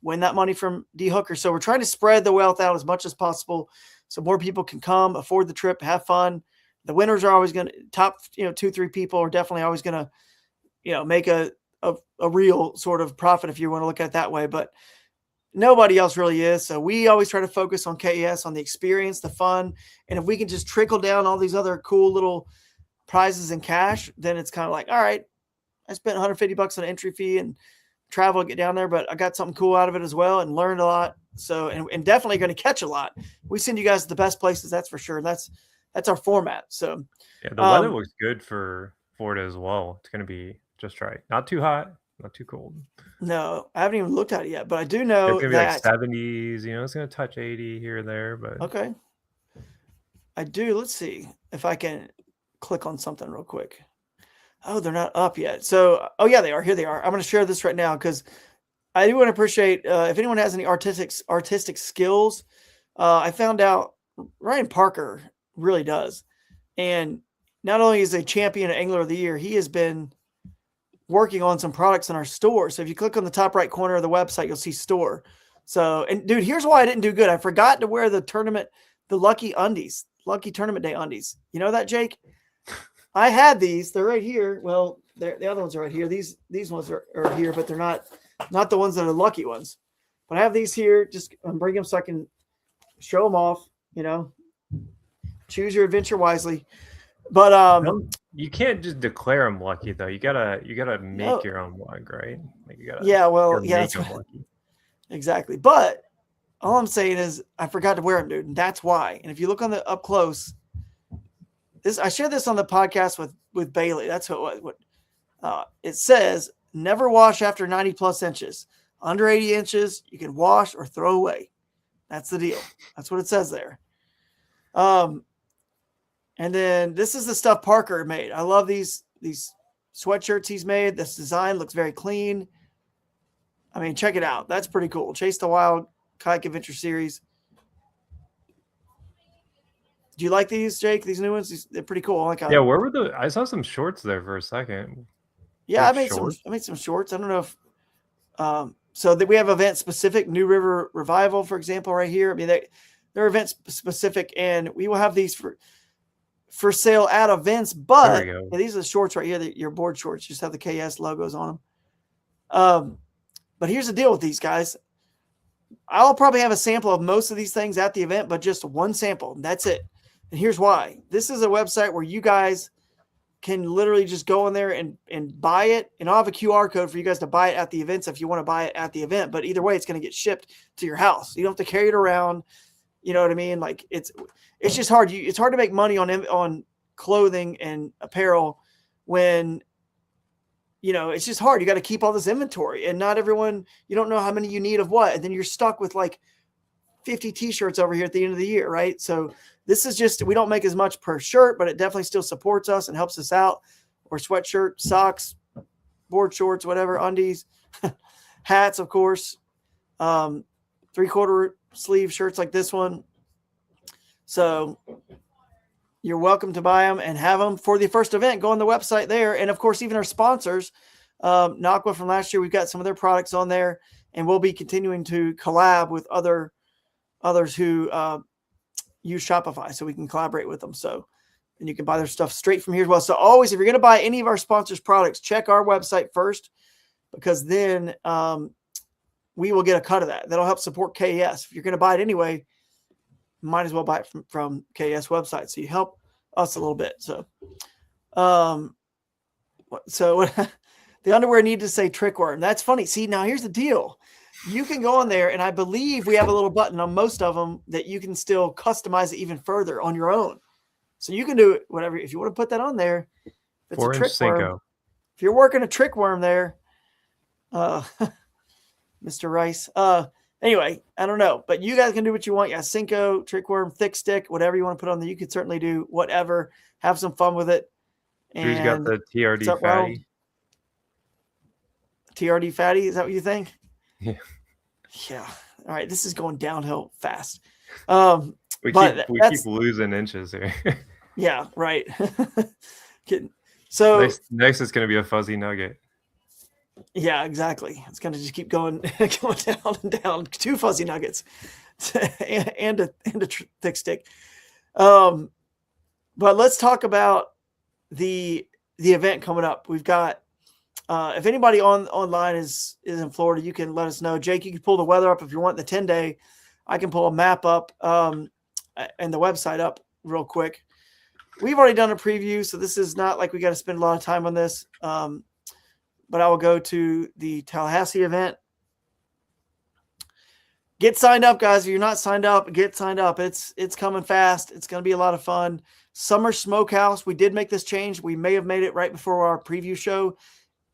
A: win that money from D Hooker. So we're trying to spread the wealth out as much as possible so more people can come, afford the trip, have fun. The winners are always going to top, 2-3 people are definitely always going to, make a real sort of profit if you want to look at it that way. But nobody else really is. So we always try to focus on KES, on the experience, the fun. And if we can just trickle down all these other cool little prizes and cash, then it's kind of like, all right, I spent $150 on an entry fee and travel to get down there, but I got something cool out of it as well and learned a lot. So, and definitely going to catch a lot. We send you guys to the best places. That's for sure. That's our format. So
C: yeah, the weather looks good for Florida as well. It's going to be just right. Not too hot, not too cold.
A: No, I haven't even looked at it yet, but I do know
C: it's going to be like 70s, it's going to touch 80 here or there, but
A: okay. I do. Let's see if I can click on something real quick. Oh, they're not up yet. So, oh yeah, they are. Here they are. I'm going to share this right now because I do want to appreciate if anyone has any artistic skills. I found out Ryan Parker really does. And not only is a champion angler of the year, he has been working on some products in our store. So if you click on the top right corner of the website, you'll see store. So, and dude, here's why I didn't do good. I forgot to wear the lucky tournament day undies. You know that, Jake? I had these. They're right here. Well, the other ones are right here. These ones are here, but they're not the ones that are lucky ones. But I have these here. Just bring them so I can show them off. Choose your adventure wisely. But
C: you can't just declare them lucky though. You gotta make your own mug, right? Like
A: that's lucky. Exactly. But all I'm saying is I forgot to wear them, dude, and that's why. And if you look on the up close, I shared this on the podcast with Bailey. That's what it says. Never wash after 90 plus inches. Under 80 inches, you can wash or throw away. That's the deal. That's what it says there. And then this is the stuff Parker made. I love these sweatshirts he's made. This design looks very clean. I mean, check it out. That's pretty cool. Chase the Wild Kayak Adventure Series. Do you like these, Jake? These new ones? They're pretty cool.
C: Where were I saw some shorts there for a second.
A: Yeah, I made some shorts. I don't know if so that we have event specific. New River Revival, for example, right here. I mean, they're event specific, and we will have these for sale at events. But these are the shorts right here. Your board shorts just have the KS logos on them. But here's the deal with these guys. I'll probably have a sample of most of these things at the event, but just one sample. And that's it. And here's why. This is a website where you guys can literally just go in there and buy it. And I'll have a QR code for you guys to buy it at the events if you want to buy it at the event. But either way, it's going to get shipped to your house. You don't have to carry it around. You know what I mean? Like it's just hard. It's hard to make money on clothing and apparel when, it's just hard. You got to keep all this inventory, and not everyone, you don't know how many you need of what. And then you're stuck with like 50 t-shirts over here at the end of the year. Right. So this is just, we don't make as much per shirt, but it definitely still supports us and helps us out. Or sweatshirt, socks, board shorts, whatever, undies, hats, of course, 3/4 sleeve shirts like this one. So you're welcome to buy them and have them for the first event. Go on the website there. And of course, even our sponsors, NuCanoe from last year, we've got some of their products on there, and we'll be continuing to collab with others who use Shopify, so we can collaborate with them. So, and you can buy their stuff straight from here as well. So always, if you're going to buy any of our sponsors' products, check our website first, because then we will get a cut of that. That'll help support KS. If you're going to buy it anyway, might as well buy it from KS website. So you help us a little bit. So, the underwear need to say Trickworm. That's funny. See, now here's the deal. You can go on there, and I believe we have a little button on most of them that you can still customize it even further on your own. So you can do it, whatever. If you want to put that on there, it's a Trickworm. If you're working a Trickworm there, Mr. Rice. Anyway, I don't know, but you guys can do what you want. Yeah, Cinco, Trickworm, Thick Stick, whatever you want to put on there. You could certainly do whatever. Have some fun with it. And
C: who's got the TRD fatty?
A: TRD fatty, is that what you think?
C: Yeah.
A: Yeah. All right, this is going downhill fast.
C: We keep losing inches here.
A: Yeah, right. So
C: next is going to be a fuzzy nugget.
A: Yeah, exactly. It's going to just keep going down and down. 2 fuzzy nuggets and a thick stick. But let's talk about the event coming up. We've got, if anybody online is in Florida, you can let us know. Jake, you can pull the weather up if you want the 10-day. I can pull a map up and the website up real quick. We've already done a preview, so this is not like we got to spend a lot of time on this. But I will go to the Tallahassee event. Get signed up, guys. If you're not signed up, get signed up. It's coming fast. It's going to be a lot of fun. Summer Smokehouse. We did make this change. We may have made it right before our preview show.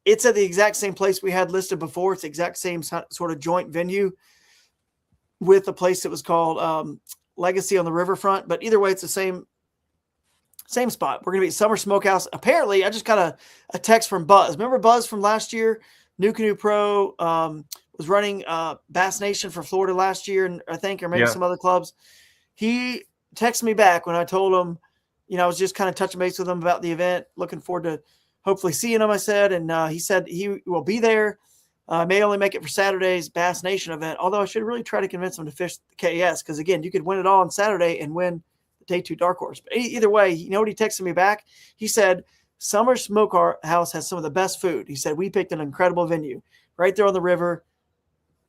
A: It's at the exact same place we had listed before. It's the exact same sort of joint venue with a place that was called Legacy on the Riverfront. But either way, it's the same spot. We're going to be at Summer Smokehouse. Apparently, I just got a text from Buzz. Remember Buzz from last year? NuCanoe Pro, was running Bass Nation for Florida last year, and I think, or maybe some other clubs. He texted me back when I told him, I was just kind of touching base with him about the event, looking forward to hopefully seeing him, I said. And he said he will be there. May only make it for Saturday's Bass Nation event, although I should really try to convince him to fish the KS, because, again, you could win it all on Saturday and win the Day 2 Dark Horse. But either way, you know what he texted me back? He said, Summer Smokehouse has some of the best food. He said, we picked an incredible venue right there on the river.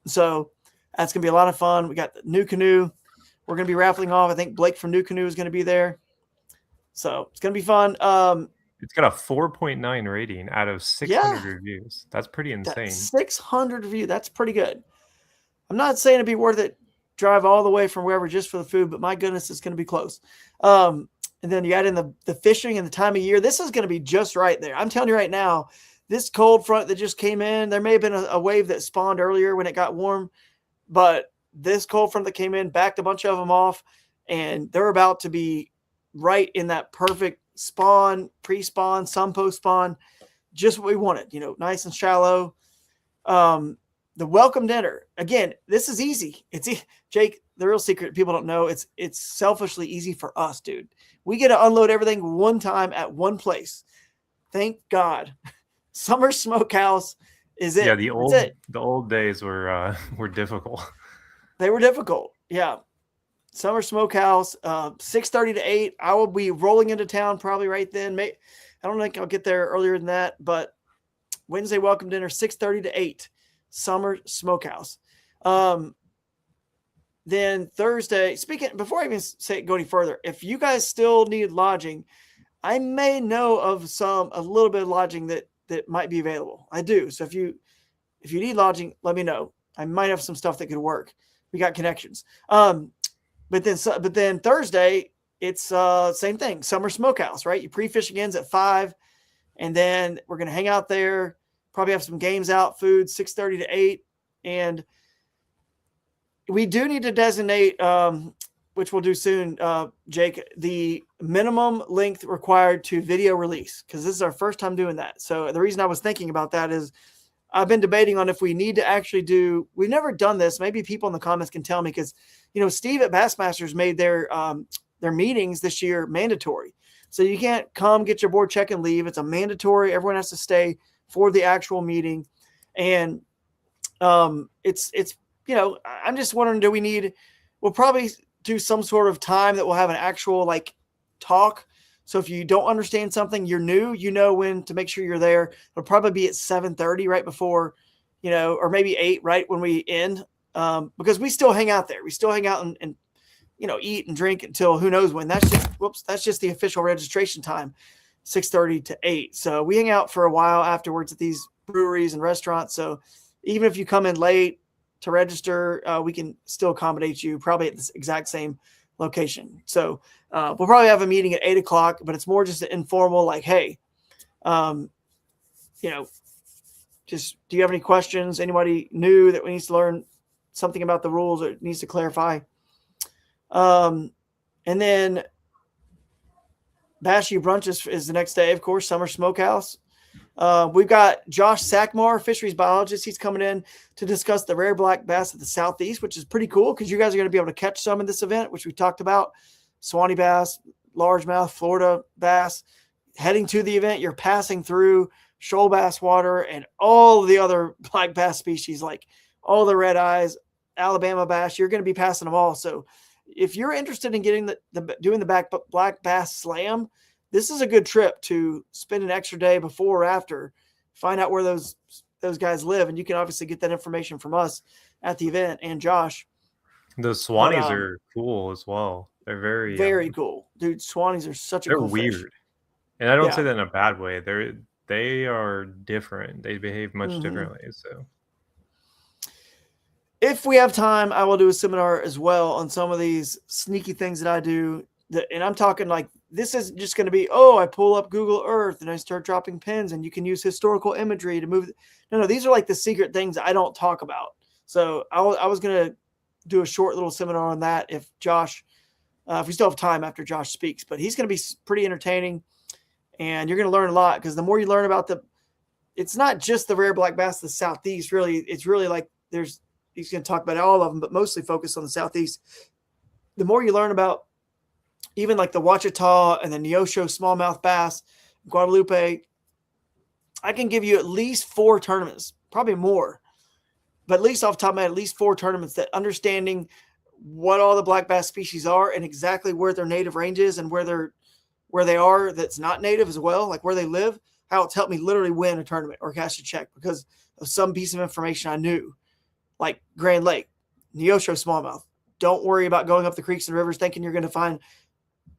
A: So that's going to be a lot of fun. We got the NuCanoe. We're going to be raffling off. I think Blake from NuCanoe is going to be there. So it's going to be fun.
C: It's got a 4.9 rating out of 600 reviews. That's pretty insane. 600
A: reviews. That's pretty good. I'm not saying it'd be worth it, drive all the way from wherever just for the food, but my goodness, it's going to be close. And then you add in the fishing and the time of year. This is going to be just right there. I'm telling you right now, this cold front that just came in, there may have been a wave that spawned earlier when it got warm, but this cold front that came in backed a bunch of them off, and they're about to be right in that perfect spawn, pre-spawn, some post-spawn, just what we wanted, nice and shallow. The welcome dinner, again, this is easy. Jake, the real secret people don't know, it's selfishly easy for us, dude. We get to unload everything one time at one place. Thank God. Summer Smokehouse is it.
C: Yeah, the old days were difficult.
A: They were difficult. Yeah. Summer Smokehouse, 6:30 to 8. I will be rolling into town probably right then. I don't think I'll get there earlier than that, but Wednesday welcome dinner, 6:30 to 8. Summer Smokehouse. Then Thursday, before I even go any further, if you guys still need lodging, I may know of a little bit of lodging that might be available. I do. So if you need lodging, let me know. I might have some stuff that could work. We got connections. But then Thursday, it's same thing. Summer Smokehouse, right? Your pre-fishing ends at 5, and then we're gonna hang out there. Probably have some games out, food, 6:30 to 8, and we do need to designate, which we'll do soon, Jake, the minimum length required to video release, because this is our first time doing that. So the reason I was thinking about that is I've been debating on if we need to actually we've never done this. Maybe people in the comments can tell me, because, Steve at Bassmasters made their meetings this year mandatory. So you can't come, get your board check, and leave. It's a mandatory. Everyone has to stay for the actual meeting. And it's I'm just wondering, we'll probably do some sort of time that we'll have an actual talk. So if you don't understand something, you're new, when to make sure you're there. It'll probably be at 7:30 right before, or maybe 8 right when we end, because we still hang out there. We still hang out and eat and drink until who knows when. That's just the official registration time, 6:30 to 8. So we hang out for a while afterwards at these breweries and restaurants. So even if you come in late to register, we can still accommodate you probably at this exact same location. So we'll probably have a meeting at 8 o'clock, but it's more just an informal, hey, just, do you have any questions? Anybody new that needs to learn something about the rules or needs to clarify? And then Bass U Brunch is the next day, of course, Summer Smokehouse. We've got Josh Sackmar, fisheries biologist. He's coming in to discuss the rare black bass of the Southeast, which is pretty cool because you guys are going to be able to catch some in this event, which we talked about. Swanee bass, largemouth, Florida bass. Heading to the event, you're passing through shoal bass water and all the other black bass species, like all the red eyes, Alabama bass. You're going to be passing them all. So if you're interested in getting doing the black bass slam, this is a good trip to spend an extra day before or after, find out where those guys live. And you can obviously get that information from us at the event and Josh.
C: The Swanees are cool as well. They're very
A: cool. Dude, Swanees are such a
C: cool
A: weird
C: fish. And I don't say that in a bad way. They are different. They behave much differently. So
A: if we have time, I will do a seminar as well on some of these sneaky things that I do. And I'm talking this isn't just going to be, I pull up Google Earth and I start dropping pins and you can use historical imagery to move. No, these are the secret things I don't talk about. So I was going to do a short little seminar on that if Josh, if we still have time after Josh speaks, but he's going to be pretty entertaining and you're going to learn a lot because the more you learn about it's not just the rare black bass of the Southeast, really. It's really he's going to talk about all of them, but mostly focus on the Southeast. The more you learn about even like the Ouachita and the Neosho smallmouth bass, Guadalupe, I can give you at least 4 tournaments, probably more, but at least off the top of my head, at least 4 tournaments that understanding what all the black bass species are and exactly where their native range is and where they are that's not native as well, like where they live, how it's helped me literally win a tournament or cash a check because of some piece of information I knew, like Grand Lake, Neosho smallmouth. Don't worry about going up the creeks and rivers thinking you're going to find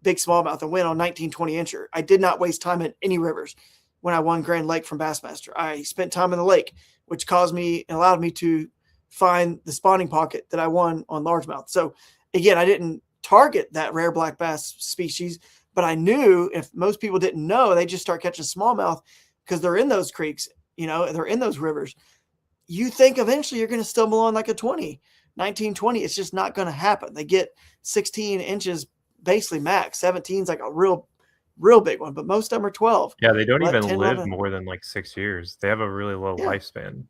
A: big smallmouth and win on 19, 20 incher. I did not waste time in any rivers when I won Grand Lake from Bassmaster. I spent time in the lake, which caused me and allowed me to find the spawning pocket that I won on largemouth. So again, I didn't target that rare black bass species, but I knew if most people didn't know, they just start catching smallmouth because they're in those creeks, they're in those rivers. You think eventually you're going to stumble on like a 20, 19, 20. It's just not going to happen. They get 16 inches basically max. 17 is like a real big one, but most of them are 12.
C: Yeah, they don't even
A: 10,
C: live
A: 11.
C: more than like 6 years. They have a really low lifespan.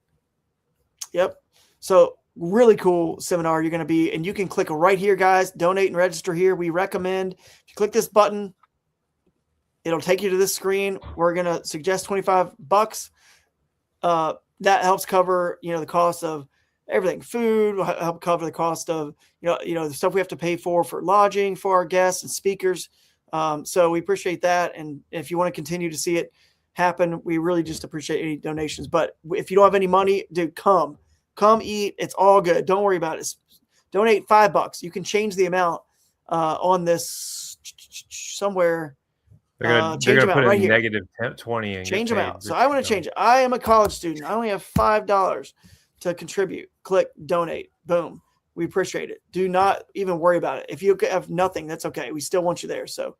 A: Yep. So really cool seminar you're going to be, and you can click right here, guys, donate and register here. We recommend if you click this button, it'll take you to this screen. We're going to suggest $25. That helps cover, the cost of everything. Food will help cover the cost of, the stuff we have to pay for lodging for our guests and speakers. So we appreciate that. And if you want to continue to see it happen, we really just appreciate any donations. But if you don't have any money, dude, come eat. It's all good. Don't worry about it. Donate $5. You can change the amount on this somewhere.
C: They're going to put right negative 20 and
A: change them out. So I want to change it. I am a college student. I only have $5 to contribute. Click donate. Boom. We appreciate it. Do not even worry about it. If you have nothing, that's okay. We still want you there. So,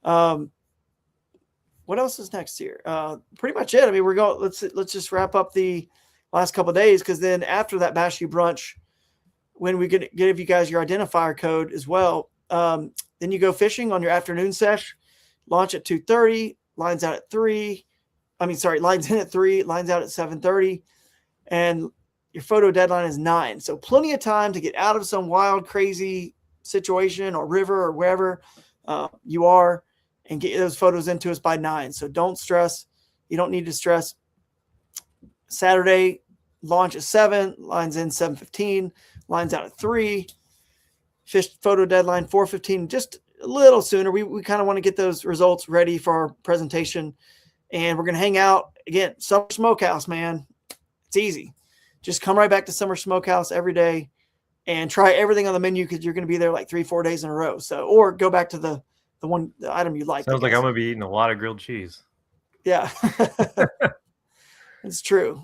A: what else is next here? Pretty much it. I mean, let's just wrap up the last couple of days, because then after that Bass You brunch, when we give you guys your identifier code as well, then you go fishing on your afternoon sesh. Launch at 2:30, lines out at 3. Lines in at 3, lines out at 7:30, and your photo deadline is 9. So plenty of time to get out of some wild, crazy situation or river or wherever you are and get those photos into us by 9. So don't stress. You don't need to stress. Saturday, launch at 7, lines in 7:15, lines out at 3. Fish photo deadline 4:15, just a little sooner. We kind of want to get those results ready for our presentation. And we're going to hang out again. Summer Smokehouse, man. It's easy. Just come right back to Summer Smokehouse every day and try everything on the menu, because you're going to be there like 3-4 days in a row. So, or go back to the item you like.
C: Sounds like I'm going to be eating a lot of grilled cheese.
A: Yeah. It's true.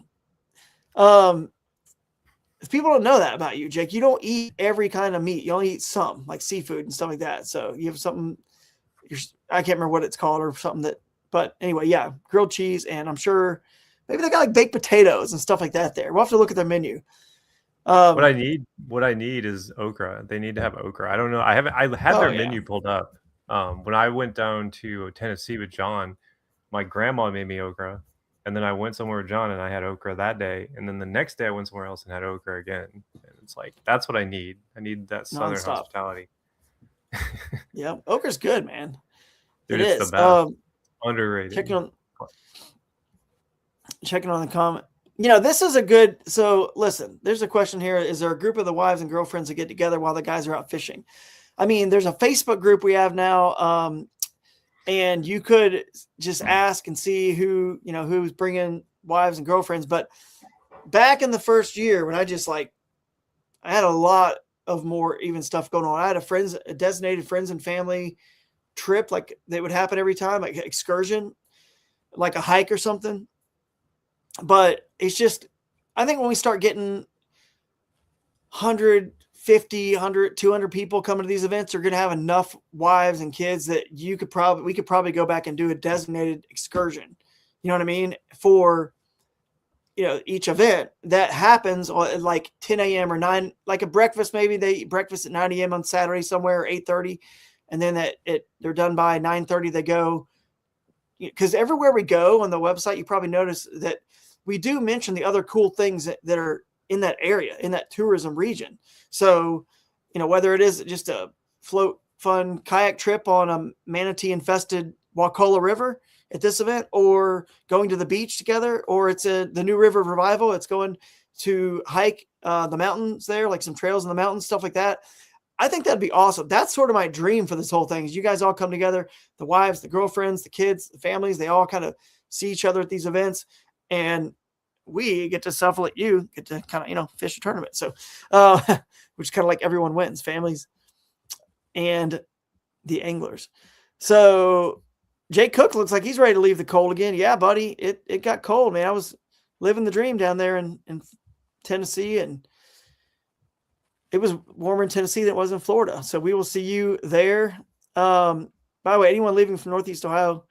A: If people don't know that about you, Jake, you don't eat every kind of meat. You only eat some, like seafood and stuff like that. So you have something, I can't remember what it's called or something that, but anyway, yeah, grilled cheese. And I'm sure maybe they got like baked potatoes and stuff like that there. We'll have to look at their menu.
C: What I need is okra. They need to have okra. I don't know. I had their menu pulled up. When I went down to Tennessee with John, my grandma made me okra. And then I went somewhere with John and I had okra that day. And then the next day I went somewhere else and had okra again. And it's like, that's what I need. I need that Southern hospitality.
A: Yeah. Okra's good, man.
C: Dude, it's the best. Underrated.
A: Checking on the comment. This is so listen, there's a question here. Is there a group of the wives and girlfriends that get together while the guys are out fishing? I mean, there's a Facebook group we have now. And you could just ask and see who's bringing wives and girlfriends. But back in the first year, when I had a lot of more even stuff going on. I had a designated friends and family trip, like that would happen every time, like excursion, like a hike or something. But it's just, I think when we start getting 150, 100, 200 people coming to these events, are going to have enough wives and kids that we could probably go back and do a designated excursion. You know what I mean? For, each event that happens at like 10 a.m. or 9, like a breakfast, maybe they eat breakfast at 9 a.m. on Saturday somewhere, or 8:30. And then they're done by 9:30, they go. Because everywhere we go on the website, you probably notice that we do mention the other cool things that are in that area, in that tourism region. So, whether it is just a float fun kayak trip on a manatee infested Wakulla River at this event, or going to the beach together, or it's the New River Revival, it's going to hike the mountains there, like some trails in the mountains, stuff like that. I think that'd be awesome. That's sort of my dream for this whole thing, is you guys all come together, the wives, the girlfriends, the kids, the families, they all kind of see each other at these events, and we get to suffer at you, get to kind of, fish a tournament. So, which is kind of like everyone wins, families and the anglers. So Jake Cook looks like he's ready to leave the cold again. Yeah, buddy. It got cold, man. I was living the dream down there in Tennessee, and it was warmer in Tennessee than it was in Florida. So we will see you there. By the way, anyone leaving from Northeast Ohio,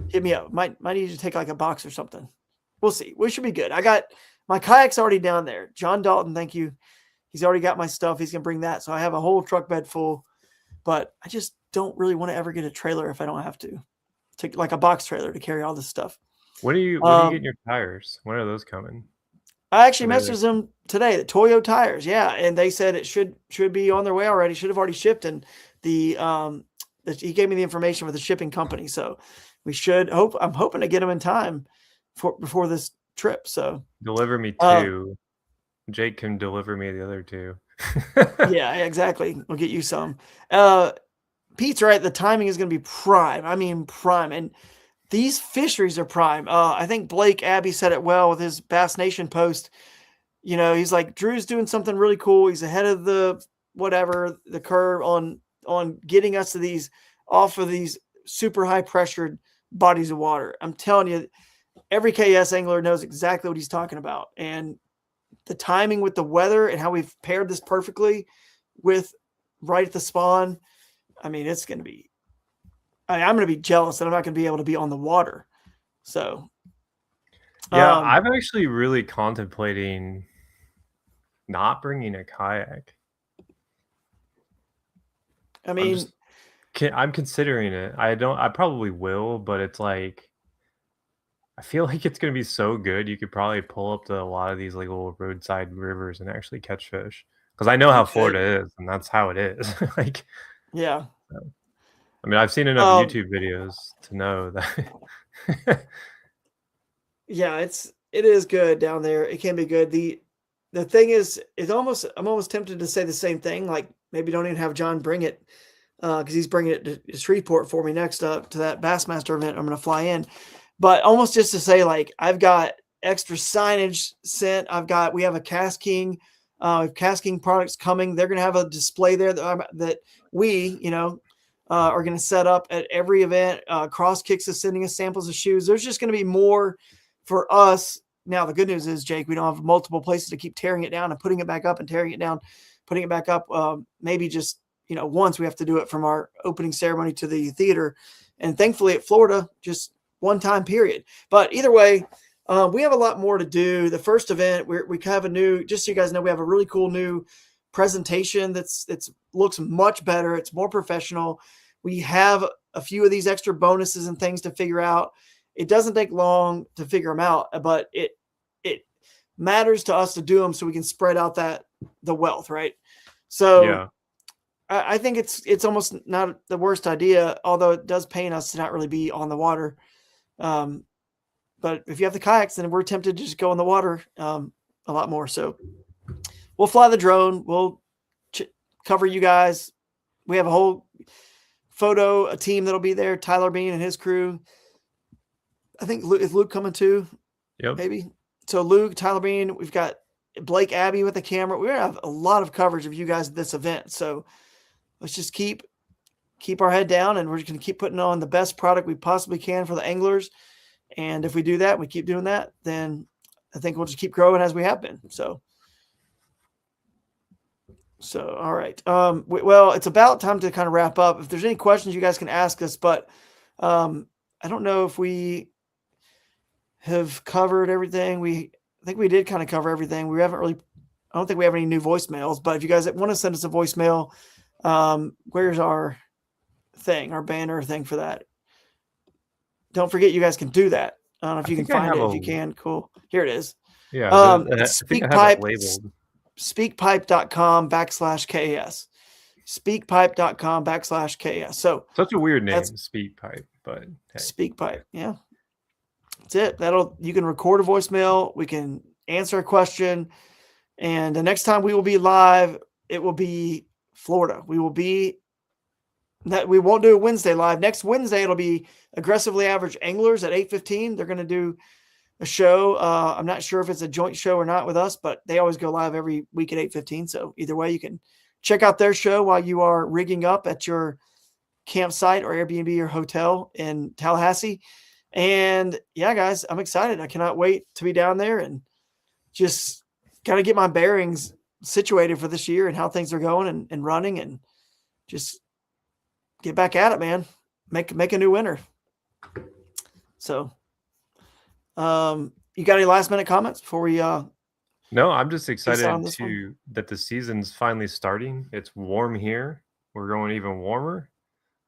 A: hit me up. Might need to take like a box or something. We'll see. We should be good. I got my kayak's already down there. John Dalton, thank you. He's already got my stuff. He's going to bring that. So I have a whole truck bed full, but I just don't really want to ever get a trailer if I don't have to. Take like a box trailer to carry all this stuff.
C: When are you getting your tires? When are those coming?
A: I actually messaged them today, the Toyo tires. Yeah. And they said it should be on their way already. Should have already shipped. And he gave me the information for the shipping company. So we I'm hoping to get them in time before this trip. So
C: deliver me two. Jake can deliver me the other two.
A: Yeah, exactly. We'll get you some. Pete's right. The timing is going to be prime. I mean, prime. And these fisheries are prime. I think Blake Abbey said it well with his Bass Nation post. He's like, Drew's doing something really cool. He's ahead of the curve on getting us to off of these super high pressured bodies of water. I'm telling you, every KS angler knows exactly what he's talking about. And the timing with the weather and how we've paired this perfectly with right at the spawn. I mean, it's going to be, I'm going to be jealous that I'm not going to be able to be on the water. So,
C: yeah, I'm actually really contemplating not bringing a kayak.
A: I mean,
C: I'm considering it. I probably will, but it's like, I feel like it's going to be so good. You could probably pull up to a lot of these like little roadside rivers and actually catch fish. Because I know how Florida is, and that's how it is. Like,
A: yeah.
C: I mean, I've seen enough YouTube videos to know that.
A: Yeah, it is good down there. It can be good. The thing is, I'm almost tempted to say the same thing. Like, maybe don't even have John bring it, because he's bringing it to Shreveport for me next up to that Bassmaster event I'm going to fly in. But almost just to say, like, I've got extra signage sent. We have a Cast King, Cast King products coming. They're going to have a display there that we, are going to set up at every event. Cross Kicks is sending us samples of shoes. There's just going to be more for us. Now, the good news is, Jake, we don't have multiple places to keep tearing it down and putting it back up and tearing it down, putting it back up. Maybe just, once we have to do it from our opening ceremony to the theater. And thankfully at Florida, just one time period. But either way, we have a lot more to do. The first event, we have just so you guys know, we have a really cool new presentation that's looks much better. It's more professional. We have a few of these extra bonuses and things to figure out. It doesn't take long to figure them out, but it matters to us to do them so we can spread out the wealth, right? So yeah. I think it's almost not the worst idea, although it does pain us to not really be on the water. But if you have the kayaks, then we're tempted to just go in the water a lot more. So we'll fly the drone. We'll cover you guys. We have a whole a team that'll be there. Tyler Bean and his crew. I think is Luke coming too?
C: Yep.
A: Maybe. So Luke, Tyler Bean, we've got Blake Abbey with the camera. We're going to have a lot of coverage of you guys at this event. So let's just keep our head down, and we're just going to keep putting on the best product we possibly can for the anglers. And if we do that, we keep doing that, then I think we'll just keep growing as we have been. So all right. Well, it's about time to kind of wrap up. If there's any questions, you guys can ask us, but I don't know if we have covered everything. I think we did kind of cover everything. I don't think we have any new voicemails, but if you guys want to send us a voicemail, where's our banner thing for that? Don't forget, you guys can do that. I don't know if you can find it. If you can, cool. Here it is.
C: Yeah, I think I have it
A: SpeakPipe,
C: labeled.
A: speakpipe.com/KAS. Speakpipe.com/KAS. So
C: such a weird name, SpeakPipe, but hey.
A: SpeakPipe, yeah. That's it. You can record a voicemail, we can answer a question, and the next time we will be live, it will be Florida. We won't do a Wednesday live. Next Wednesday, it'll be Aggressively Average Anglers at 8:15. They're going to do a show. I'm not sure if it's a joint show or not with us, but they always go live every week at 8:15. So either way, you can check out their show while you are rigging up at your campsite or Airbnb or hotel in Tallahassee. And yeah, guys, I'm excited. I cannot wait to be down there and just kind of get my bearings situated for this year and how things are going and running, and just get back at it, man. Make a new winner. So, you got any last minute comments before we?
C: No, I'm just excited that the season's finally starting. It's warm here. We're going even warmer.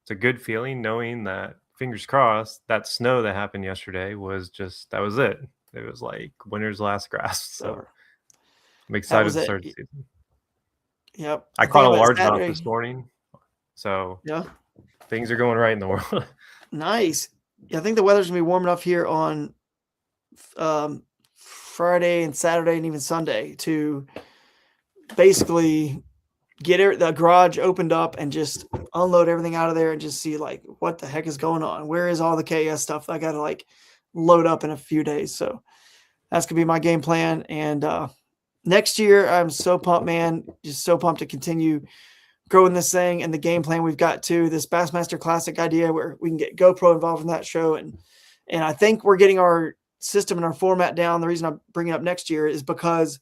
C: It's a good feeling knowing that, fingers crossed, that snow that happened yesterday that was it. It was like winter's last grasp. So I'm excited to start the season.
A: Yep.
C: I caught a largemouth this morning. So
A: yeah,
C: things are going right in the world.
A: Nice. Yeah, I think the weather's gonna be warm enough here on Friday and Saturday and even Sunday to basically get the garage opened up and just unload everything out of there and just see like what the heck is going on. Where is all the KS stuff I got to like load up in a few days? So that's gonna be my game plan. And next year, I'm so pumped, man. Just so pumped to continue growing this thing. And the game plan we've got to this Bassmaster Classic idea where we can get GoPro involved in that show. And I think we're getting our system and our format down. The reason I'm bringing it up next year is because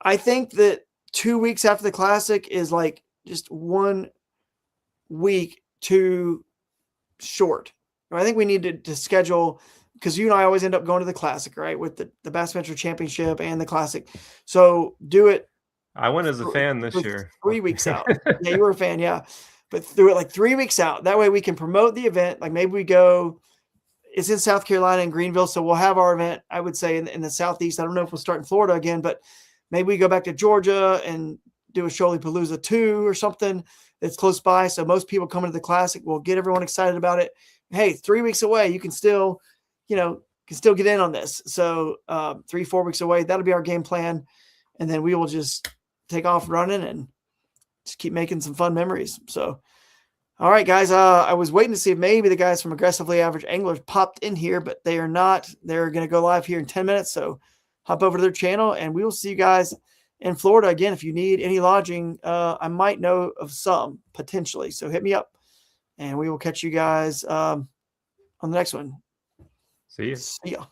A: I think that 2 weeks after the Classic is like just 1 week too short. I think we need to schedule, because you and I always end up going to the Classic, right? With the Bassmaster Championship and the Classic. So do it.
C: I went as a fan this year.
A: 3 weeks out. Yeah, you were a fan, yeah. But do it like 3 weeks out. That way we can promote the event. Like maybe we go, it's in South Carolina and Greenville. So we'll have our event, I would say, in the Southeast. I don't know if we'll start in Florida again, but maybe we go back to Georgia and do a Shoalipalooza 2 or something that's close by. So most people coming to the Classic will get everyone excited about it. Hey, 3 weeks away, you can still, get in on this. So 3-4 weeks away, that'll be our game plan. And then we will just take off running and just keep making some fun memories. So, all right, guys, I was waiting to see if maybe the guys from Aggressively Average Anglers popped in here, but they are not. They're going to go live here in 10 minutes. So hop over to their channel and we will see you guys in Florida. Again, if you need any lodging, I might know of some potentially. So hit me up and we will catch you guys on the next one.
C: See you.
A: See ya.